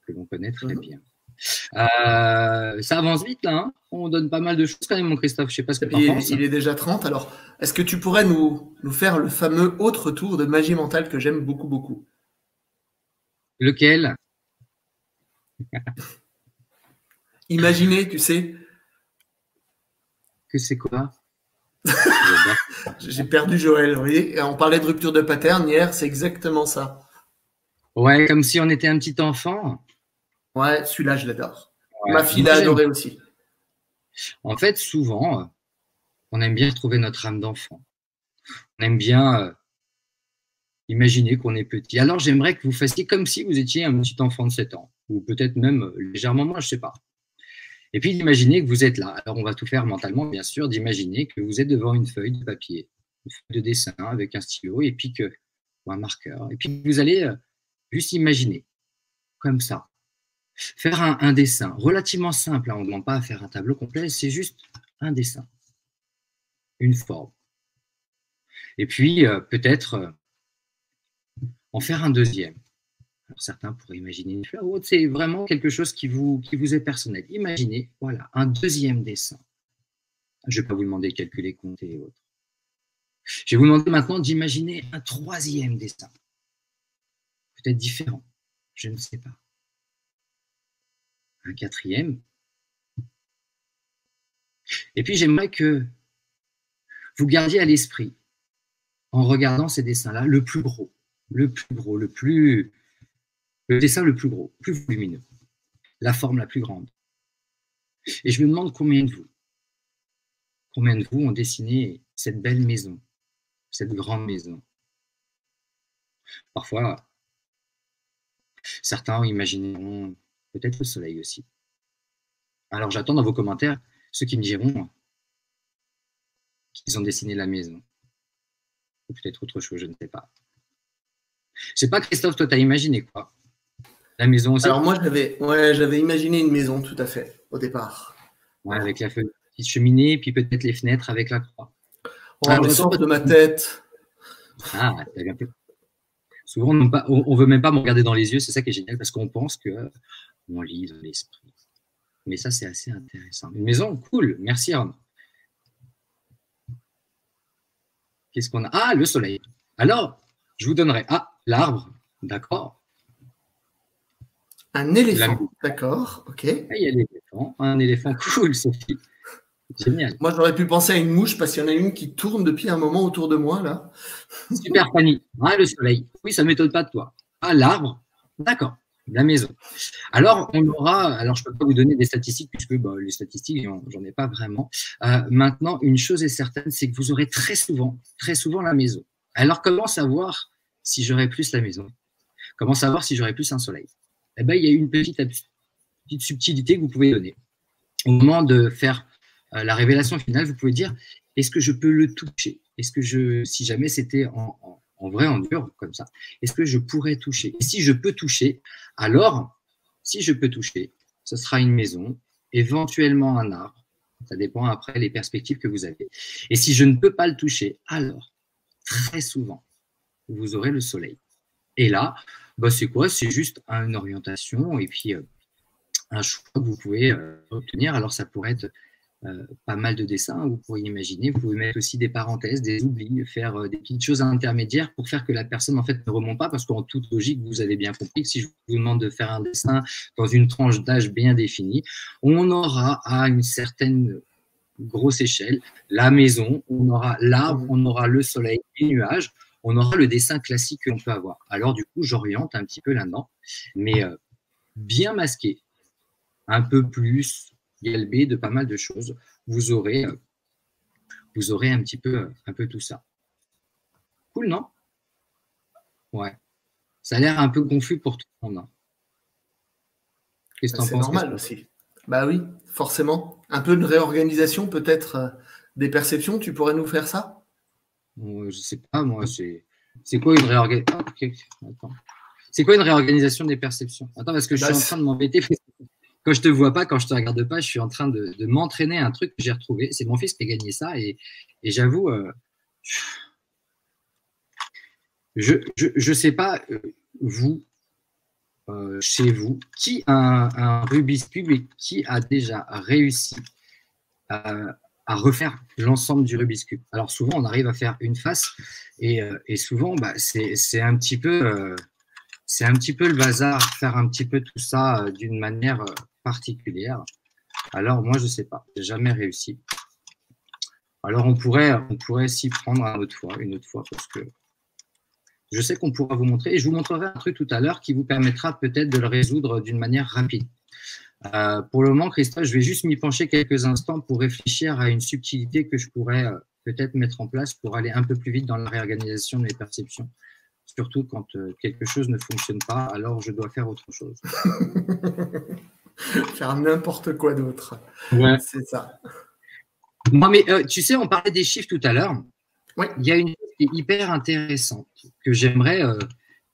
que l'on connaît très bien. Ça avance vite là, hein. On donne pas mal de choses quand même, mon Christophe. Je sais pas ce que tu en penses. Il est déjà 30. Alors, est-ce que tu pourrais nous faire le fameux autre tour de magie mentale que j'aime beaucoup, beaucoup? Lequel? Imaginez, tu sais. Que c'est quoi? J'ai perdu Joël, vous voyez. On parlait de rupture de pattern hier, c'est exactement ça. Ouais, comme si on était un petit enfant. Ouais, celui-là, je l'adore. Ouais, ma fille l'a adoré aussi. En fait, souvent, on aime bien trouver notre âme d'enfant. On aime bien imaginer qu'on est petit. Alors, j'aimerais que vous fassiez comme si vous étiez un petit enfant de 7 ans, ou peut-être même légèrement moins, je ne sais pas. Et puis, d'imaginer que vous êtes là. Alors, on va tout faire mentalement, bien sûr, d'imaginer que vous êtes devant une feuille de papier, une feuille de dessin avec un stylo et puis ou un marqueur. Et puis, vous allez juste imaginer, comme ça. Faire un dessin relativement simple, hein, on ne demande pas à faire un tableau complet, c'est juste un dessin, une forme. Et puis, peut-être en faire un deuxième. Alors, certains pourraient imaginer une fleur ou autre, c'est vraiment quelque chose qui vous est personnel. Imaginez, voilà, un deuxième dessin. Je ne vais pas vous demander de calculer, compter et autres. Je vais vous demander maintenant d'imaginer un troisième dessin. Peut-être différent, je ne sais pas. Un quatrième. Et puis, j'aimerais que vous gardiez à l'esprit, en regardant ces dessins-là, le plus gros, le dessin le plus gros, plus volumineux, la forme la plus grande. Et je me demande combien de vous ont dessiné cette belle maison, cette grande maison. Parfois, certains imagineront peut-être le soleil aussi. Alors j'attends dans vos commentaires ceux qui me diront qu'ils ont dessiné la maison. Ou peut-être autre chose, je ne sais pas. Je ne sais pas, Christophe, toi, tu as imaginé quoi? La maison aussi? Alors moi, j'avais imaginé une maison, tout à fait, au départ. Ouais, avec la petite cheminée, puis peut-être les fenêtres avec la croix. Oh, le sens de ma tête. Ah, t'as bien fait. Souvent, on ne veut même pas me regarder dans les yeux, c'est ça qui est génial, parce qu'on pense qu'on lit dans l'esprit. Mais ça, c'est assez intéressant. Une maison, cool, merci Arnaud. Qu'est-ce qu'on a? Ah, le soleil. Alors, je vous donnerai. Ah, l'arbre, d'accord. Un éléphant, d'accord, ok. Ah, il y a l'éléphant, un éléphant, cool, Sophie. Génial. Moi, j'aurais pu penser à une mouche parce qu'il y en a une qui tourne depuis un moment autour de moi, là. Super, Fanny. Ah, le soleil. Oui, ça ne m'étonne pas de toi. Ah, l'arbre, d'accord. La maison. Alors, on aura, alors je ne peux pas vous donner des statistiques puisque les statistiques, j'en ai pas vraiment. Maintenant, une chose est certaine, c'est que vous aurez très souvent la maison. Alors, comment savoir si j'aurai plus la maison? Comment savoir si j'aurai plus un soleil? Eh bien, il y a une petite subtilité que vous pouvez donner. Au moment de faire la révélation finale, vous pouvez dire, est-ce que je peux le toucher? Est-ce que si jamais c'était en vrai, en dur, comme ça, est-ce que je pourrais toucher? Et si je peux toucher, alors, si je peux toucher, ce sera une maison, éventuellement un arbre. Ça dépend après les perspectives que vous avez. Et si je ne peux pas le toucher, alors, très souvent, vous aurez le soleil. Et là, c'est quoi? C'est juste une orientation et puis un choix que vous pouvez obtenir. Alors, ça pourrait être pas mal de dessins, vous pourriez imaginer. Vous pouvez mettre aussi des parenthèses, des oublis, faire des petites choses intermédiaires pour faire que la personne en fait ne remonte pas, parce qu'en toute logique, vous avez bien compris que si je vous demande de faire un dessin dans une tranche d'âge bien définie, on aura à une certaine grosse échelle la maison, on aura l'arbre, on aura le soleil, les nuages, on aura le dessin classique que l'on peut avoir. Alors du coup, j'oriente un petit peu là-dedans, mais bien masqué, un peu plus galbé de pas mal de choses, vous aurez un petit peu tout ça. Cool, non? Ouais. Ça a l'air un peu confus pour tout le monde. Hein. Qu'est-ce que tu en penses? C'est normal aussi. Bah oui, forcément. Un peu de réorganisation peut-être des perceptions, tu pourrais nous faire ça? Je sais pas, moi, c'est quoi une réorganisation? Oh, okay. C'est quoi une réorganisation des perceptions? Attends, parce que je suis en train de m'embêter. Quand je te vois pas, quand je te regarde pas, je suis en train de m'entraîner à un truc que j'ai retrouvé. C'est mon fils qui a gagné ça et j'avoue, je sais pas, vous, chez vous, qui a un Rubik's Cube et qui a déjà réussi à refaire l'ensemble du Rubik's Cube. Alors souvent, on arrive à faire une face et souvent, c'est un petit peu le bazar, faire un petit peu tout ça d'une manière particulière. Alors moi, je sais pas, j'ai jamais réussi. Alors on pourrait s'y prendre une autre fois, parce que je sais qu'on pourra vous montrer, et je vous montrerai un truc tout à l'heure qui vous permettra peut-être de le résoudre d'une manière rapide. Pour le moment, Christophe, je vais juste m'y pencher quelques instants pour réfléchir à une subtilité que je pourrais peut-être mettre en place pour aller un peu plus vite dans la réorganisation de mes perceptions. Surtout quand quelque chose ne fonctionne pas, alors je dois faire autre chose. Faire n'importe quoi d'autre. Ouais. C'est ça. Moi, mais tu sais, on parlait des chiffres tout à l'heure. Oui. Il y a une chose qui est hyper intéressante que j'aimerais,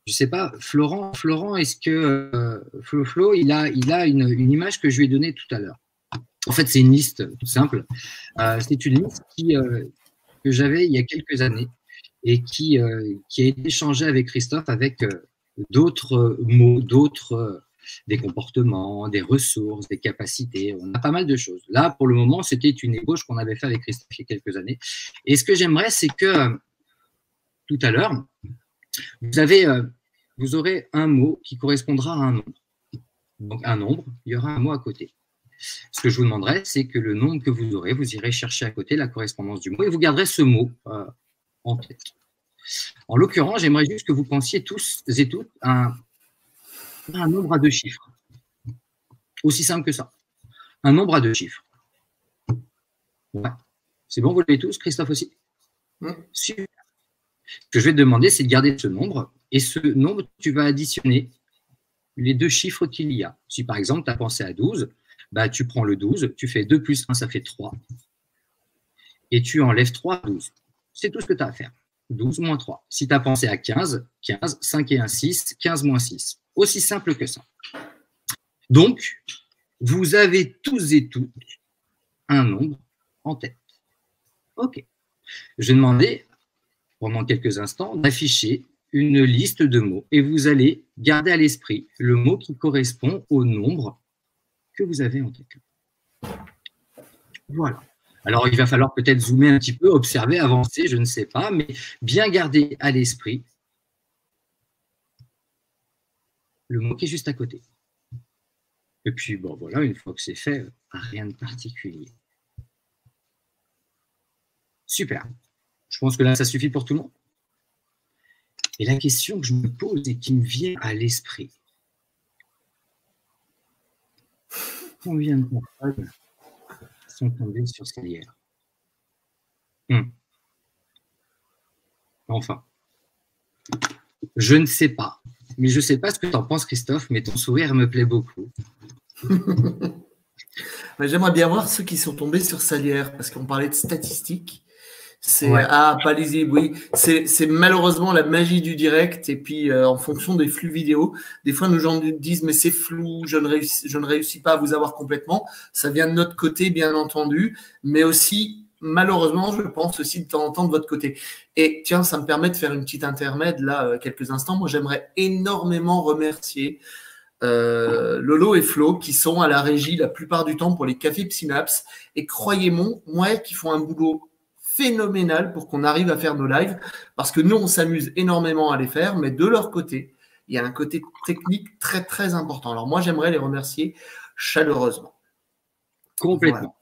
je sais pas, Florent, est-ce que Flo, il a une image que je lui ai donnée tout à l'heure. En fait, c'est une liste tout simple. C'est une liste que j'avais il y a quelques années et qui a été changée avec Christophe avec d'autres mots, des comportements, des ressources, des capacités. On a pas mal de choses. Là, pour le moment, c'était une ébauche qu'on avait fait avec Christophe il y a quelques années. Et ce que j'aimerais, c'est que tout à l'heure, vous aurez un mot qui correspondra à un nombre. Donc, un nombre, il y aura un mot à côté. Ce que je vous demanderai, c'est que le nombre que vous aurez, vous irez chercher à côté la correspondance du mot et vous garderez ce mot en tête. En l'occurrence, j'aimerais juste que vous pensiez tous et toutes à un nombre à 2 chiffres. Aussi simple que ça. Un nombre à 2 chiffres. Ouais. C'est bon, vous l'avez tous? Christophe aussi? Super. Ce que je vais te demander, c'est de garder ce nombre. Et ce nombre, tu vas additionner les 2 chiffres qu'il y a. Si par exemple, tu as pensé à 12, tu prends le 12, tu fais 2 plus 1, ça fait 3. Et tu enlèves 3 à 12. C'est tout ce que tu as à faire. 12 moins 3. Si tu as pensé à 15, 5 et 1, 6, 15 moins 6. Aussi simple que ça. Donc, vous avez tous et toutes un nombre en tête. OK. Je vais demander, pendant quelques instants, d'afficher une liste de mots et vous allez garder à l'esprit le mot qui correspond au nombre que vous avez en tête. Voilà. Alors, il va falloir peut-être zoomer un petit peu, observer, avancer, je ne sais pas, mais bien garder à l'esprit le mot qui est juste à côté. Et puis, bon, voilà, une fois que c'est fait, rien de particulier. Super. Je pense que là, ça suffit pour tout le monde. Et la question que je me pose et qui me vient à l'esprit, combien de personnes sont tombées sur Salière? Enfin, je ne sais pas. Mais je ne sais pas ce que tu en penses, Christophe, mais ton sourire me plaît beaucoup. J'aimerais bien voir ceux qui sont tombés sur Salière, parce qu'on parlait de statistiques. C'est Ouais. pas lisible, oui. C'est malheureusement la magie du direct. Et puis, en fonction des flux vidéo, des fois, nos gens nous disent, mais c'est flou, je ne réussis pas à vous avoir complètement. Ça vient de notre côté, bien entendu, mais aussi, malheureusement, je pense aussi de temps en temps de votre côté. Et tiens, ça me permet de faire une petite intermède, là, quelques instants. Moi, j'aimerais énormément remercier Lolo et Flo, qui sont à la régie la plupart du temps pour les cafés Psynaps. Et croyez-moi, qui font un boulot phénoménal pour qu'on arrive à faire nos lives, parce que nous, on s'amuse énormément à les faire, mais de leur côté, il y a un côté technique très, très important. Alors moi, j'aimerais les remercier chaleureusement. Complètement. Voilà.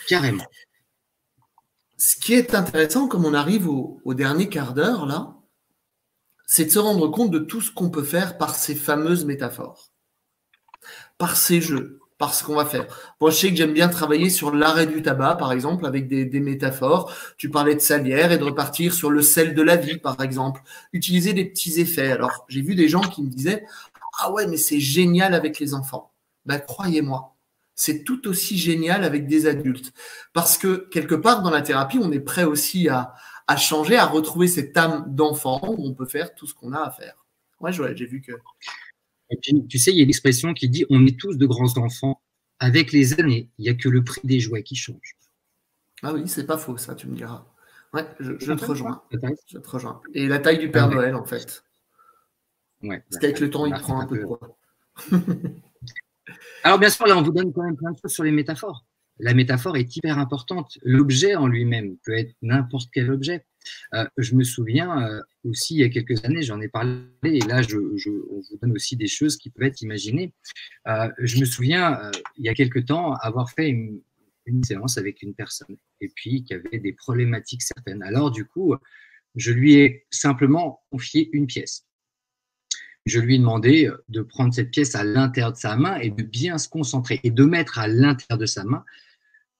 Carrément. Ce qui est intéressant, comme on arrive au dernier quart d'heure, là, c'est de se rendre compte de tout ce qu'on peut faire par ces fameuses métaphores, par ces jeux, par ce qu'on va faire. Moi, je sais que j'aime bien travailler sur l'arrêt du tabac, par exemple, avec des métaphores. Tu parlais de Salière et de repartir sur le sel de la vie, par exemple. Utiliser des petits effets. Alors, j'ai vu des gens qui me disaient « Ah ouais, mais c'est génial avec les enfants. » Ben, croyez-moi, c'est tout aussi génial avec des adultes. Parce que, quelque part, dans la thérapie, on est prêt aussi à changer, à retrouver cette âme d'enfant où on peut faire tout ce qu'on a à faire. Ouais, Joël, j'ai vu que… Et puis, tu sais, il y a une expression qui dit « on est tous de grands enfants. Avec les années, il n'y a que le prix des jouets qui change. » Ah oui, c'est pas faux, ça, tu me diras. Ouais, je te rejoins. Peut-être. Je te rejoins. Et la taille du Père Noël, en fait. Ouais. Parce qu'avec le temps, il prend un peu de poids. Alors, bien sûr, là, on vous donne quand même plein de choses sur les métaphores. La métaphore est hyper importante. L'objet en lui-même peut être n'importe quel objet. Je me souviens aussi, il y a quelques années, j'en ai parlé, et là, on vous donne aussi des choses qui peuvent être imaginées. Je me souviens, il y a quelques temps, avoir fait une séance avec une personne, et puis qui avait des problématiques certaines. Alors, du coup, je lui ai simplement confié une pièce. Je lui ai demandé de prendre cette pièce à l'intérieur de sa main et de bien se concentrer et de mettre à l'intérieur de sa main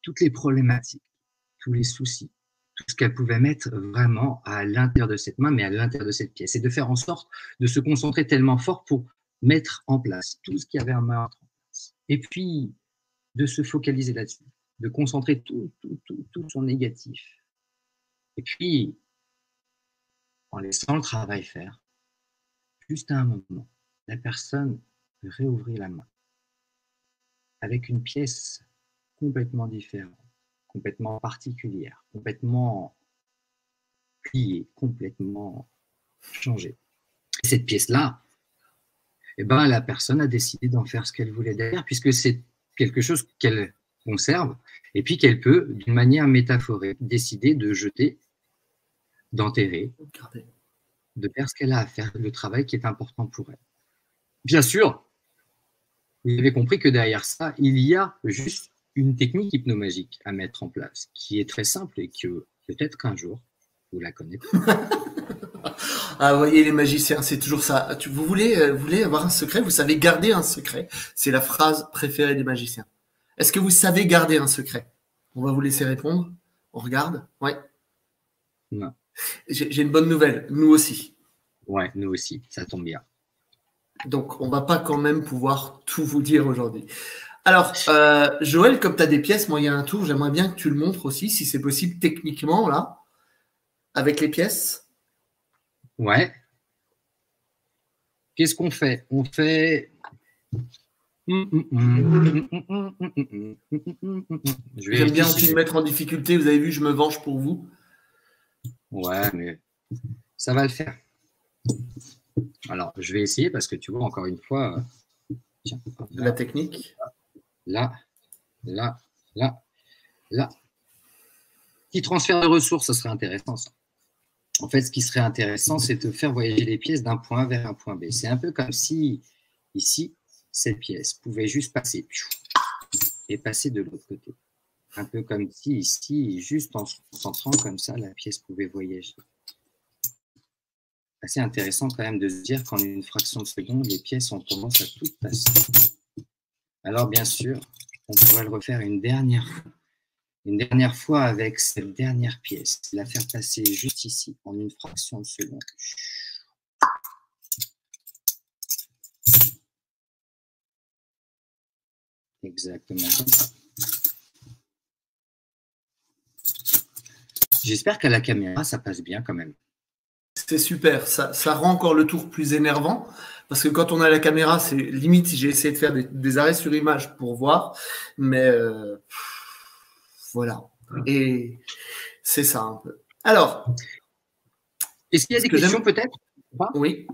toutes les problématiques, tous les soucis, tout ce qu'elle pouvait mettre vraiment à l'intérieur de cette main, mais à l'intérieur de cette pièce, et de faire en sorte de se concentrer tellement fort pour mettre en place tout ce qu'il y avait à mettre en place. Et puis, de se focaliser là-dessus, de concentrer tout son négatif. Et puis, en laissant le travail faire, juste à un moment, la personne réouvrit la main avec une pièce complètement différente, complètement particulière, complètement pliée, complètement changée. Et cette pièce-là, eh ben, la personne a décidé d'en faire ce qu'elle voulait derrière, puisque c'est quelque chose qu'elle conserve et puis qu'elle peut, d'une manière métaphorique, décider de jeter, d'enterrer, de faire ce qu'elle a à faire, le travail qui est important pour elle. Bien sûr, vous avez compris que derrière ça, il y a juste une technique hypnomagique à mettre en place, qui est très simple et que peut-être qu'un jour, vous la connaîtrez. Ah, vous voyez, les magiciens, c'est toujours ça. Vous voulez avoir un secret, vous savez garder un secret. C'est la phrase préférée des magiciens. Est-ce que vous savez garder un secret? On va vous laisser répondre. On regarde? Ouais. Non. J'ai une bonne nouvelle. Nous aussi. Ouais, nous aussi. Ça tombe bien. Donc, on va pas quand même pouvoir tout vous dire aujourd'hui. Alors, Joël, comme tu as des pièces, moi, il y a un tour, j'aimerais bien que tu le montres aussi, si c'est possible techniquement, là, avec les pièces. Ouais. Qu'est-ce qu'on fait? On fait… J'aime bien aussi me mettre en difficulté, vous avez vu, je me venge pour vous. Ouais, mais ça va le faire. Alors, je vais essayer parce que tu vois, encore une fois, tiens, La technique. là, là, là, là. Petit transfert de ressources, ça serait intéressant, ça. En fait, ce qui serait intéressant, c'est de faire voyager les pièces d'un point A vers un point B. C'est un peu comme si, ici, cette pièce pouvait juste passer et passer de l'autre côté. Un peu comme si, ici, juste en se concentrant comme ça, la pièce pouvait voyager. Assez intéressant quand même de se dire qu'en une fraction de seconde, les pièces ont tendance à toutes passer. Alors, bien sûr, on pourrait le refaire une dernière fois. Une dernière fois avec cette dernière pièce, la faire passer juste ici, en une fraction de seconde. Exactement comme ça. J'espère qu'à la caméra, ça passe bien quand même. C'est super, ça rend encore le tour plus énervant, parce que quand on a la caméra, c'est limite, j'ai essayé de faire des arrêts sur image pour voir, mais voilà. Et c'est ça un peu. Alors, est-ce qu'il y a des questions peut-être? Oui.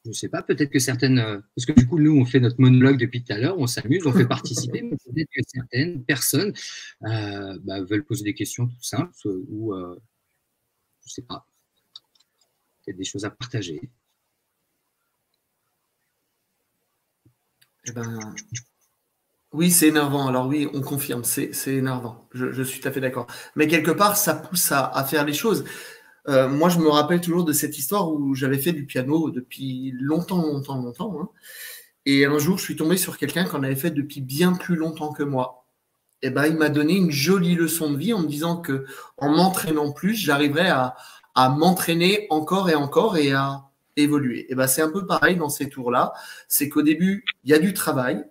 Je ne sais pas, peut-être que certaines, parce que du coup, nous, on fait notre monologue depuis tout à l'heure, on s'amuse, on fait participer, mais peut-être que certaines personnes veulent poser des questions tout simples ou, je ne sais pas, peut-être des choses à partager. Eh ben, oui, c'est énervant. Alors oui, on confirme, c'est énervant. Je suis tout à fait d'accord. Mais quelque part, ça pousse à faire les choses. Moi, je me rappelle toujours de cette histoire où j'avais fait du piano depuis longtemps. Hein. Et un jour, je suis tombé sur quelqu'un qui en avait fait depuis bien plus longtemps que moi. Et ben, il m'a donné une jolie leçon de vie en me disant que en m'entraînant plus, j'arriverais à m'entraîner encore et à évoluer. Et ben, c'est un peu pareil dans ces tours-là. C'est qu'au début, il y a du travail.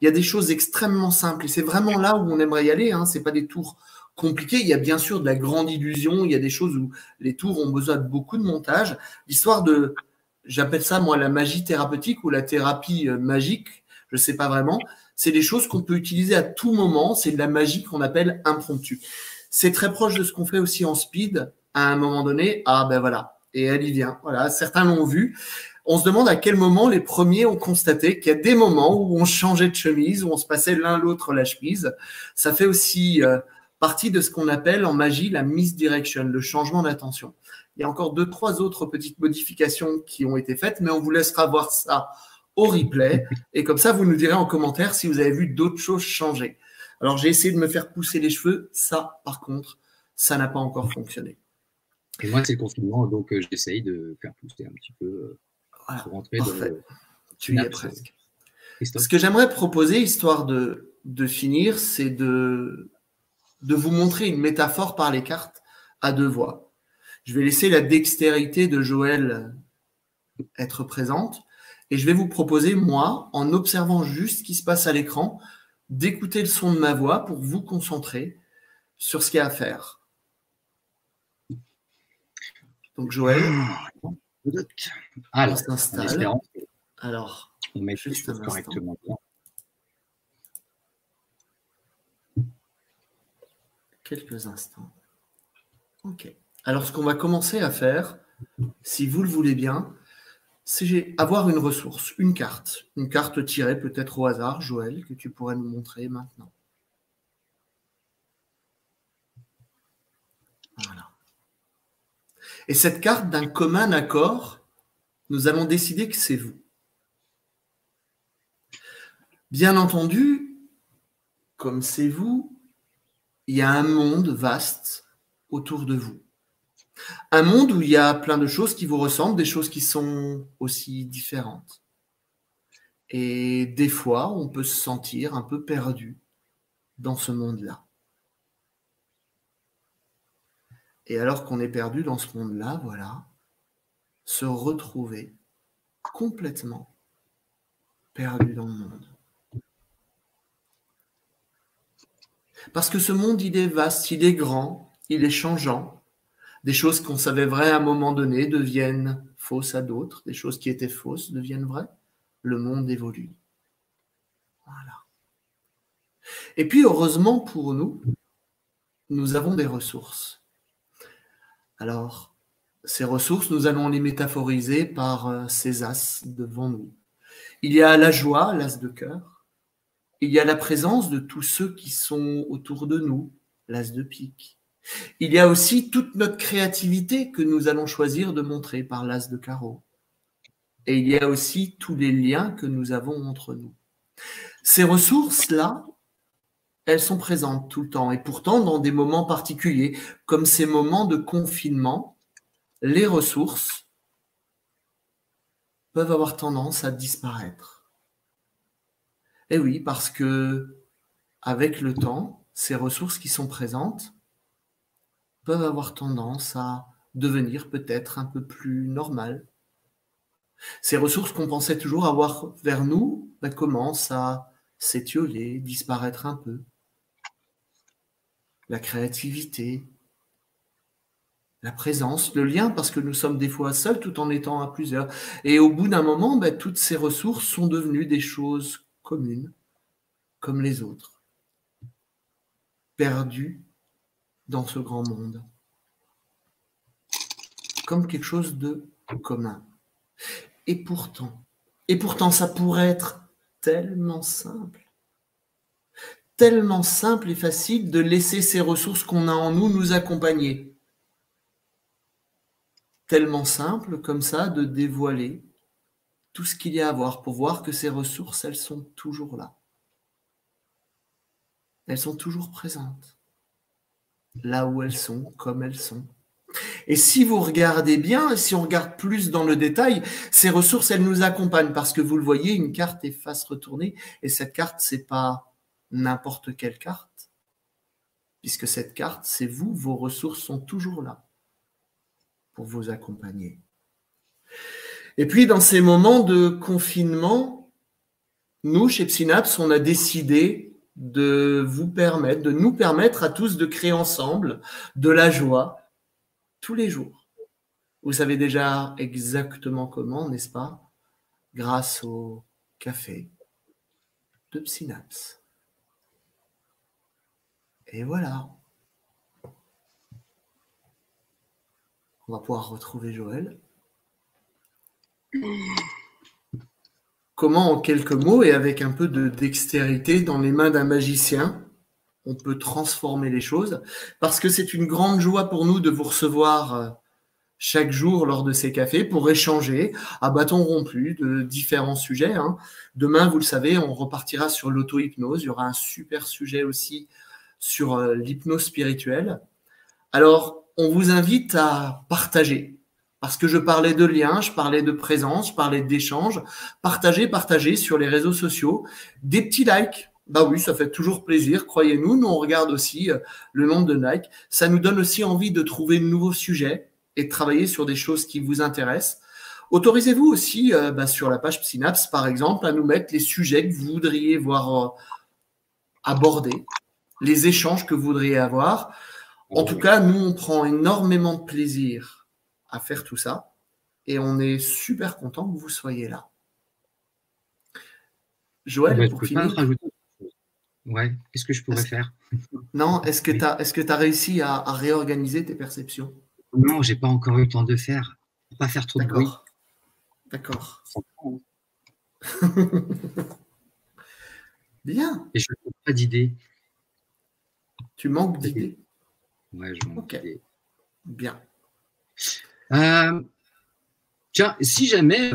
Il y a des choses extrêmement simples. Et c'est vraiment là où on aimerait y aller. Hein. Ce n'est pas des tours compliqués. Il y a bien sûr de la grande illusion. Il y a des choses où les tours ont besoin de beaucoup de montage. L'histoire de, j'appelle ça moi la magie thérapeutique ou la thérapie magique. Je ne sais pas vraiment. C'est des choses qu'on peut utiliser à tout moment. C'est de la magie qu'on appelle impromptue. C'est très proche de ce qu'on fait aussi en speed. À un moment donné, ah ben voilà. Et elle y vient. Voilà, certains l'ont vu. On se demande à quel moment les premiers ont constaté qu'il y a des moments où on changeait de chemise, où on se passait l'un l'autre la chemise. Ça fait aussi partie de ce qu'on appelle en magie la misdirection, le changement d'attention. Il y a encore 2-3 autres petites modifications qui ont été faites, mais on vous laissera voir ça au replay. Et comme ça, vous nous direz en commentaire si vous avez vu d'autres choses changer. Alors, j'ai essayé de me faire pousser les cheveux. Ça, par contre, ça n'a pas encore fonctionné. Et moi, c'est le confinement, donc j'essaye de faire pousser un petit peu. Voilà, rentrer parfait. Tu y es presque. Christophe. Ce que j'aimerais proposer, histoire de finir, c'est de vous montrer une métaphore par les cartes à 2 voix. Je vais laisser la dextérité de Joël être présente et je vais vous proposer, moi, en observant juste ce qui se passe à l'écran, d'écouter le son de ma voix pour vous concentrer sur ce qu'il y a à faire. Donc, Joël, alors, on s'installe. Alors, on met les choses correctement. Quelques instants. Ok. Alors, ce qu'on va commencer à faire, si vous le voulez bien, c'est avoir une ressource, une carte tirée peut-être au hasard, Joël, que tu pourrais nous montrer maintenant. Voilà. Et cette carte, d'un commun accord, nous allons décider que c'est vous. Bien entendu, comme c'est vous, il y a un monde vaste autour de vous. Un monde où il y a plein de choses qui vous ressemblent, des choses qui sont aussi différentes. Et des fois, on peut se sentir un peu perdu dans ce monde-là. Et alors qu'on est perdu dans ce monde-là, voilà, se retrouver complètement perdu dans le monde. Parce que ce monde, il est vaste, il est grand, il est changeant. Des choses qu'on savait vraies à un moment donné deviennent fausses à d'autres. Des choses qui étaient fausses deviennent vraies. Le monde évolue. Voilà. Et puis, heureusement pour nous, nous avons des ressources. Alors, ces ressources, nous allons les métaphoriser par ces as devant nous. Il y a la joie, l'as de cœur. Il y a la présence de tous ceux qui sont autour de nous, l'as de pique. Il y a aussi toute notre créativité que nous allons choisir de montrer par l'as de carreau. Et il y a aussi tous les liens que nous avons entre nous. Ces ressources-là, elles sont présentes tout le temps. Et pourtant, dans des moments particuliers, comme ces moments de confinement, les ressources peuvent avoir tendance à disparaître. Et oui, parce que avec le temps, ces ressources qui sont présentes peuvent avoir tendance à devenir peut-être un peu plus normales. Ces ressources qu'on pensait toujours avoir vers nous commencent à s'étioler, disparaître un peu. La créativité, la présence, le lien, parce que nous sommes des fois seuls tout en étant à plusieurs. Et au bout d'un moment, toutes ces ressources sont devenues des choses communes, comme les autres, perdues dans ce grand monde, comme quelque chose de commun. Et pourtant, ça pourrait être tellement simple et facile de laisser ces ressources qu'on a en nous accompagner. Tellement simple comme ça de dévoiler tout ce qu'il y a à voir pour voir que ces ressources, elles sont toujours là. Elles sont toujours présentes. Là où elles sont, comme elles sont. Et si vous regardez bien, si on regarde plus dans le détail, ces ressources, elles nous accompagnent parce que vous le voyez, une carte est face retournée et cette carte, c'est pas n'importe quelle carte, puisque cette carte, c'est vous, vos ressources sont toujours là pour vous accompagner. Et puis, dans ces moments de confinement, nous, chez Synapse, on a décidé de nous permettre à tous de créer ensemble de la joie tous les jours. Vous savez déjà exactement comment, n'est-ce pas? Grâce au café de Synapse. Et voilà. On va pouvoir retrouver Joël. Comment, en quelques mots et avec un peu de dextérité dans les mains d'un magicien, on peut transformer les choses, parce que c'est une grande joie pour nous de vous recevoir chaque jour lors de ces cafés pour échanger à bâton rompu de différents sujets. Demain, vous le savez, on repartira sur l'auto-hypnose. Il y aura un super sujet aussi sur l'hypnose spirituelle. Alors, on vous invite à partager, parce que je parlais de liens, je parlais de présence, je parlais d'échange. Partagez sur les réseaux sociaux, des petits likes. Bah oui, ça fait toujours plaisir, croyez-nous. Nous, on regarde aussi le nombre de likes. Ça nous donne aussi envie de trouver de nouveaux sujets et de travailler sur des choses qui vous intéressent. Autorisez-vous aussi, sur la page Synapse, par exemple, à nous mettre les sujets que vous voudriez voir abordés, les échanges que vous voudriez avoir. En tout cas, nous, on prend énormément de plaisir à faire tout ça et on est super content que vous soyez là. Joël, pour finir… Ouais, qu'est-ce que je pourrais faire? Non, est-ce que tu as réussi à réorganiser tes perceptions? Non, j'ai pas encore eu le temps de faire. Pour pas faire trop de bruit. D'accord. Bien. Et je n'ai pas d'idées. Tu manques d'idées? Ouais, je manque d'idées. Bien. Tiens, si jamais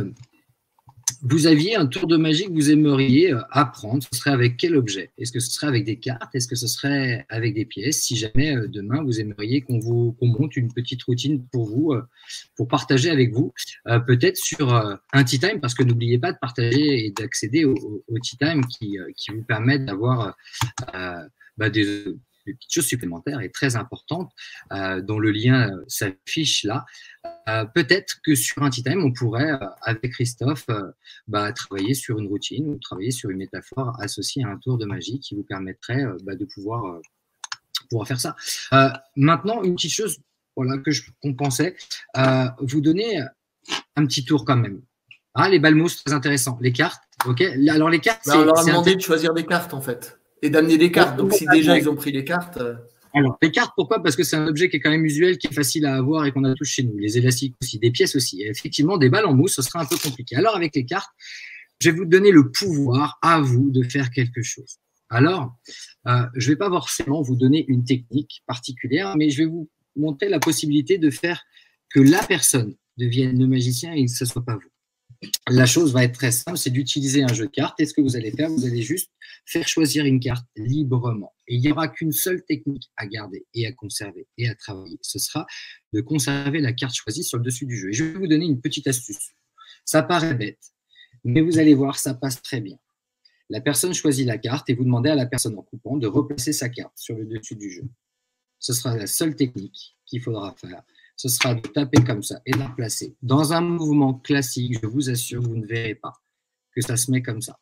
vous aviez un tour de magie que vous aimeriez apprendre, ce serait avec quel objet? Est-ce que ce serait avec des cartes? Est-ce que ce serait avec des pièces? Si jamais demain, vous aimeriez qu'on monte une petite routine pour vous, pour partager avec vous, peut-être sur un Tea Time, parce que n'oubliez pas de partager et d'accéder au Tea Time qui vous permettent d'avoir des petites choses supplémentaires et très importantes dont le lien s'affiche là. Peut-être que sur un Tea Time, on pourrait, avec Christophe, travailler sur une routine ou travailler sur une métaphore associée à un tour de magie qui vous permettrait de pouvoir faire ça. Maintenant, une petite chose qu'on pensait, vous donner un petit tour quand même. Les balmos, c'est très intéressant. Les cartes, ok. Alors les cartes, on leur a demandé de choisir des cartes en fait et d'amener des cartes. Donc si déjà ils ont pris les cartes… Alors, les cartes, pourquoi? Parce que c'est un objet qui est quand même usuel, qui est facile à avoir et qu'on a tous chez nous. Les élastiques aussi, des pièces aussi. Et effectivement, des balles en mousse, ce sera un peu compliqué. Alors, avec les cartes, je vais vous donner le pouvoir à vous de faire quelque chose. Alors, je ne vais pas forcément vous donner une technique particulière, mais je vais vous montrer la possibilité de faire que la personne devienne le magicien et que ce ne soit pas vous. La chose va être très simple, c'est d'utiliser un jeu de cartes. Et ce que vous allez faire, vous allez juste faire choisir une carte librement. Et il n'y aura qu'une seule technique à garder et à conserver et à travailler. Ce sera de conserver la carte choisie sur le dessus du jeu. Et je vais vous donner une petite astuce. Ça paraît bête, mais vous allez voir, ça passe très bien. La personne choisit la carte et vous demandez à la personne en coupant de replacer sa carte sur le dessus du jeu. Ce sera la seule technique qu'il faudra faire. Ce sera de taper comme ça et de la placer. Dans un mouvement classique, je vous assure, vous ne verrez pas que ça se met comme ça.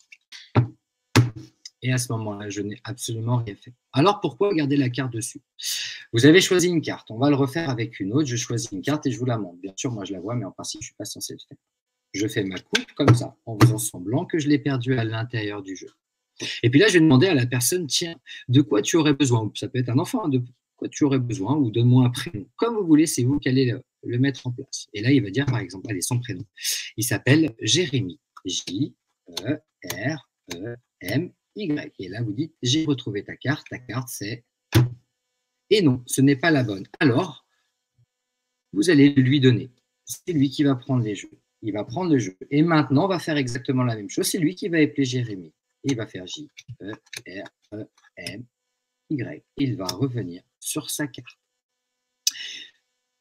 Et à ce moment-là, je n'ai absolument rien fait. Alors, pourquoi garder la carte dessus? Vous avez choisi une carte. On va le refaire avec une autre. Je choisis une carte et je vous la montre. Bien sûr, moi, je la vois, mais en principe, je ne suis pas censé le faire. Je fais ma coupe comme ça, en faisant semblant que je l'ai perdue à l'intérieur du jeu. Et puis là, je vais demander à la personne, tiens, de quoi tu aurais besoin? Ça peut être un enfant, de quoi tu aurais besoin, ou donne-moi un prénom. Comme vous voulez, c'est vous qui allez le mettre en place. Et là, il va dire, par exemple, allez, son prénom. Il s'appelle Jérémy. J-E-R-E-M-Y. Et là, vous dites, j'ai retrouvé ta carte. Ta carte, c'est... Et non, ce n'est pas la bonne. Alors, vous allez lui donner. C'est lui qui va prendre les jeux. Il va prendre le jeu. Et maintenant, on va faire exactement la même chose. C'est lui qui va appeler Jérémy. Et il va faire J-E-R-E-M-Y. Il va revenir sur sa carte.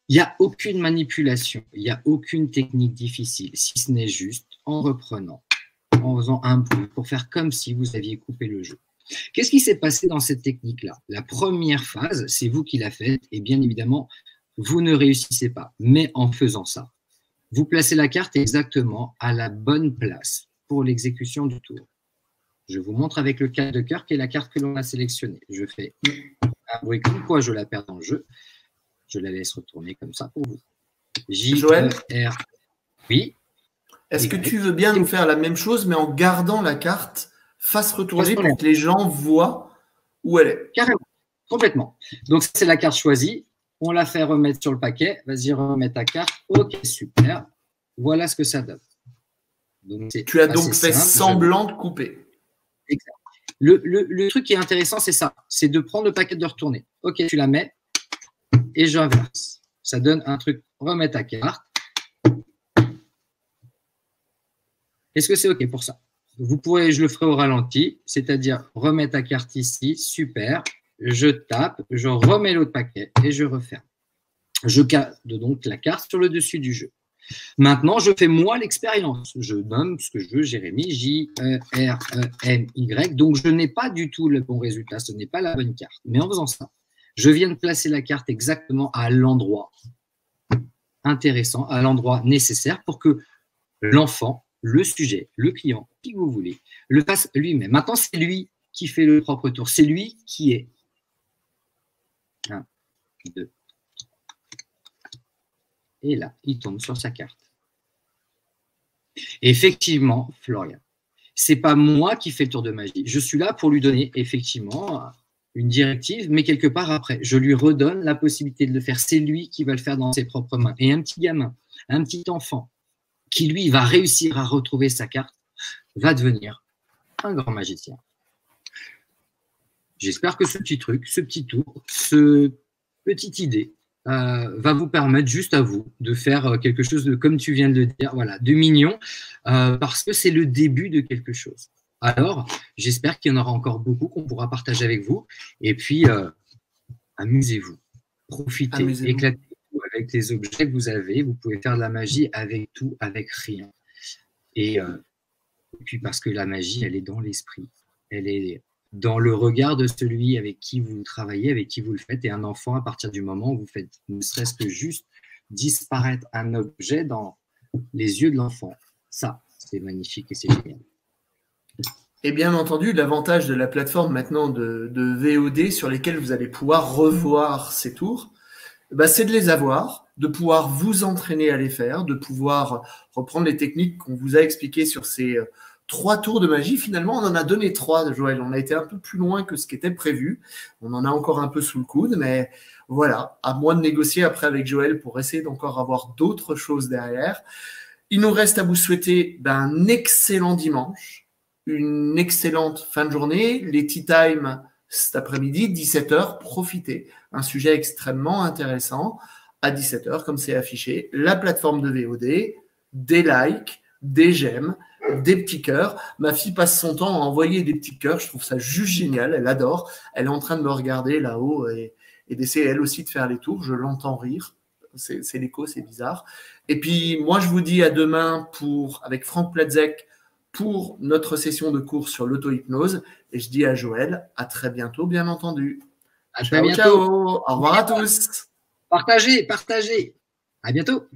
Il n'y a aucune manipulation, il n'y a aucune technique difficile, si ce n'est juste en reprenant, en faisant un bruit pour faire comme si vous aviez coupé le jeu. Qu'est-ce qui s'est passé dans cette technique-là? La première phase, c'est vous qui la faites et bien évidemment, vous ne réussissez pas. Mais en faisant ça, vous placez la carte exactement à la bonne place pour l'exécution du tour. Je vous montre avec le 4 de cœur qui est la carte que l'on a sélectionnée. Je fais un bruit comme quoi je la perds dans le jeu. Je la laisse retourner comme ça pour vous. Joël, oui. Est-ce que tu veux bien nous faire la même chose, mais en gardant la carte face retournée pour que les gens voient où elle est? Carrément, complètement. Donc, c'est la carte choisie. On la fait remettre sur le paquet. Vas-y, remets ta carte. Ok, super. Voilà ce que ça donne. Donc, tu as donc fait semblant de couper. Exact. Le truc qui est intéressant, c'est ça. C'est de prendre le paquet de retourner. Ok, tu la mets et j'inverse. Ça donne un truc. Remets ta carte. Est-ce que c'est OK pour ça? Vous pourrez, je le ferai au ralenti, c'est-à-dire remets ta carte ici, super. Je tape, je remets l'autre paquet et je referme. Je garde donc la carte sur le dessus du jeu. Maintenant, je fais moi l'expérience. Je nomme ce que je veux, Jérémy, J-E-R-E-M-Y. Donc, je n'ai pas du tout le bon résultat. Ce n'est pas la bonne carte. Mais en faisant ça, je viens de placer la carte exactement à l'endroit intéressant, à l'endroit nécessaire pour que l'enfant, le sujet, le client, qui vous voulez, le fasse lui-même. Maintenant, c'est lui qui fait le propre tour. C'est lui qui est. 1, 2. Et là, il tombe sur sa carte. Effectivement, Florian, ce n'est pas moi qui fais le tour de magie. Je suis là pour lui donner effectivement une directive, mais quelque part après, je lui redonne la possibilité de le faire. C'est lui qui va le faire dans ses propres mains. Et un petit gamin, un petit enfant, qui lui va réussir à retrouver sa carte, va devenir un grand magicien. J'espère que ce petit truc, ce petit tour, ce petite idée va vous permettre juste à vous de faire quelque chose de, comme tu viens de le dire, voilà, de mignon, parce que c'est le début de quelque chose. Alors, j'espère qu'il y en aura encore beaucoup qu'on pourra partager avec vous. Et puis, amusez-vous, profitez, éclatez-vous avec les objets que vous avez. Vous pouvez faire de la magie avec tout, avec rien. Et puis, parce que la magie, elle est dans l'esprit. Elle est dans le regard de celui avec qui vous travaillez, avec qui vous le faites. Et un enfant, à partir du moment où vous faites ne serait-ce que juste disparaître un objet dans les yeux de l'enfant, ça, c'est magnifique et c'est génial. Et bien entendu, l'avantage de la plateforme maintenant de VOD sur lesquelles vous allez pouvoir revoir ces tours, bah, c'est de les avoir, de pouvoir vous entraîner à les faire, de pouvoir reprendre les techniques qu'on vous a expliquées sur ces 3 tours de magie. Finalement, on en a donné 3, Joël. On a été un peu plus loin que ce qui était prévu. On en a encore un peu sous le coude, mais voilà, à moi de négocier après avec Joël pour essayer d'encore avoir d'autres choses derrière. Il nous reste à vous souhaiter un excellent dimanche, une excellente fin de journée. Les tea time cet après-midi, 17h, profitez. Un sujet extrêmement intéressant à 17h, comme c'est affiché. La plateforme de VOD, des likes, des j'aime, des petits cœurs. Ma fille passe son temps à envoyer des petits cœurs. Je trouve ça juste génial. Elle adore. Elle est en train de me regarder là-haut et d'essayer elle aussi de faire les tours. Je l'entends rire. C'est l'écho, c'est bizarre. Et puis, moi, je vous dis à demain avec Franck Platzek pour notre session de cours sur l'auto-hypnose. Et je dis à Joël, à très bientôt, bien entendu. À très bientôt. Ciao. Au revoir à tous. Partagez. À bientôt.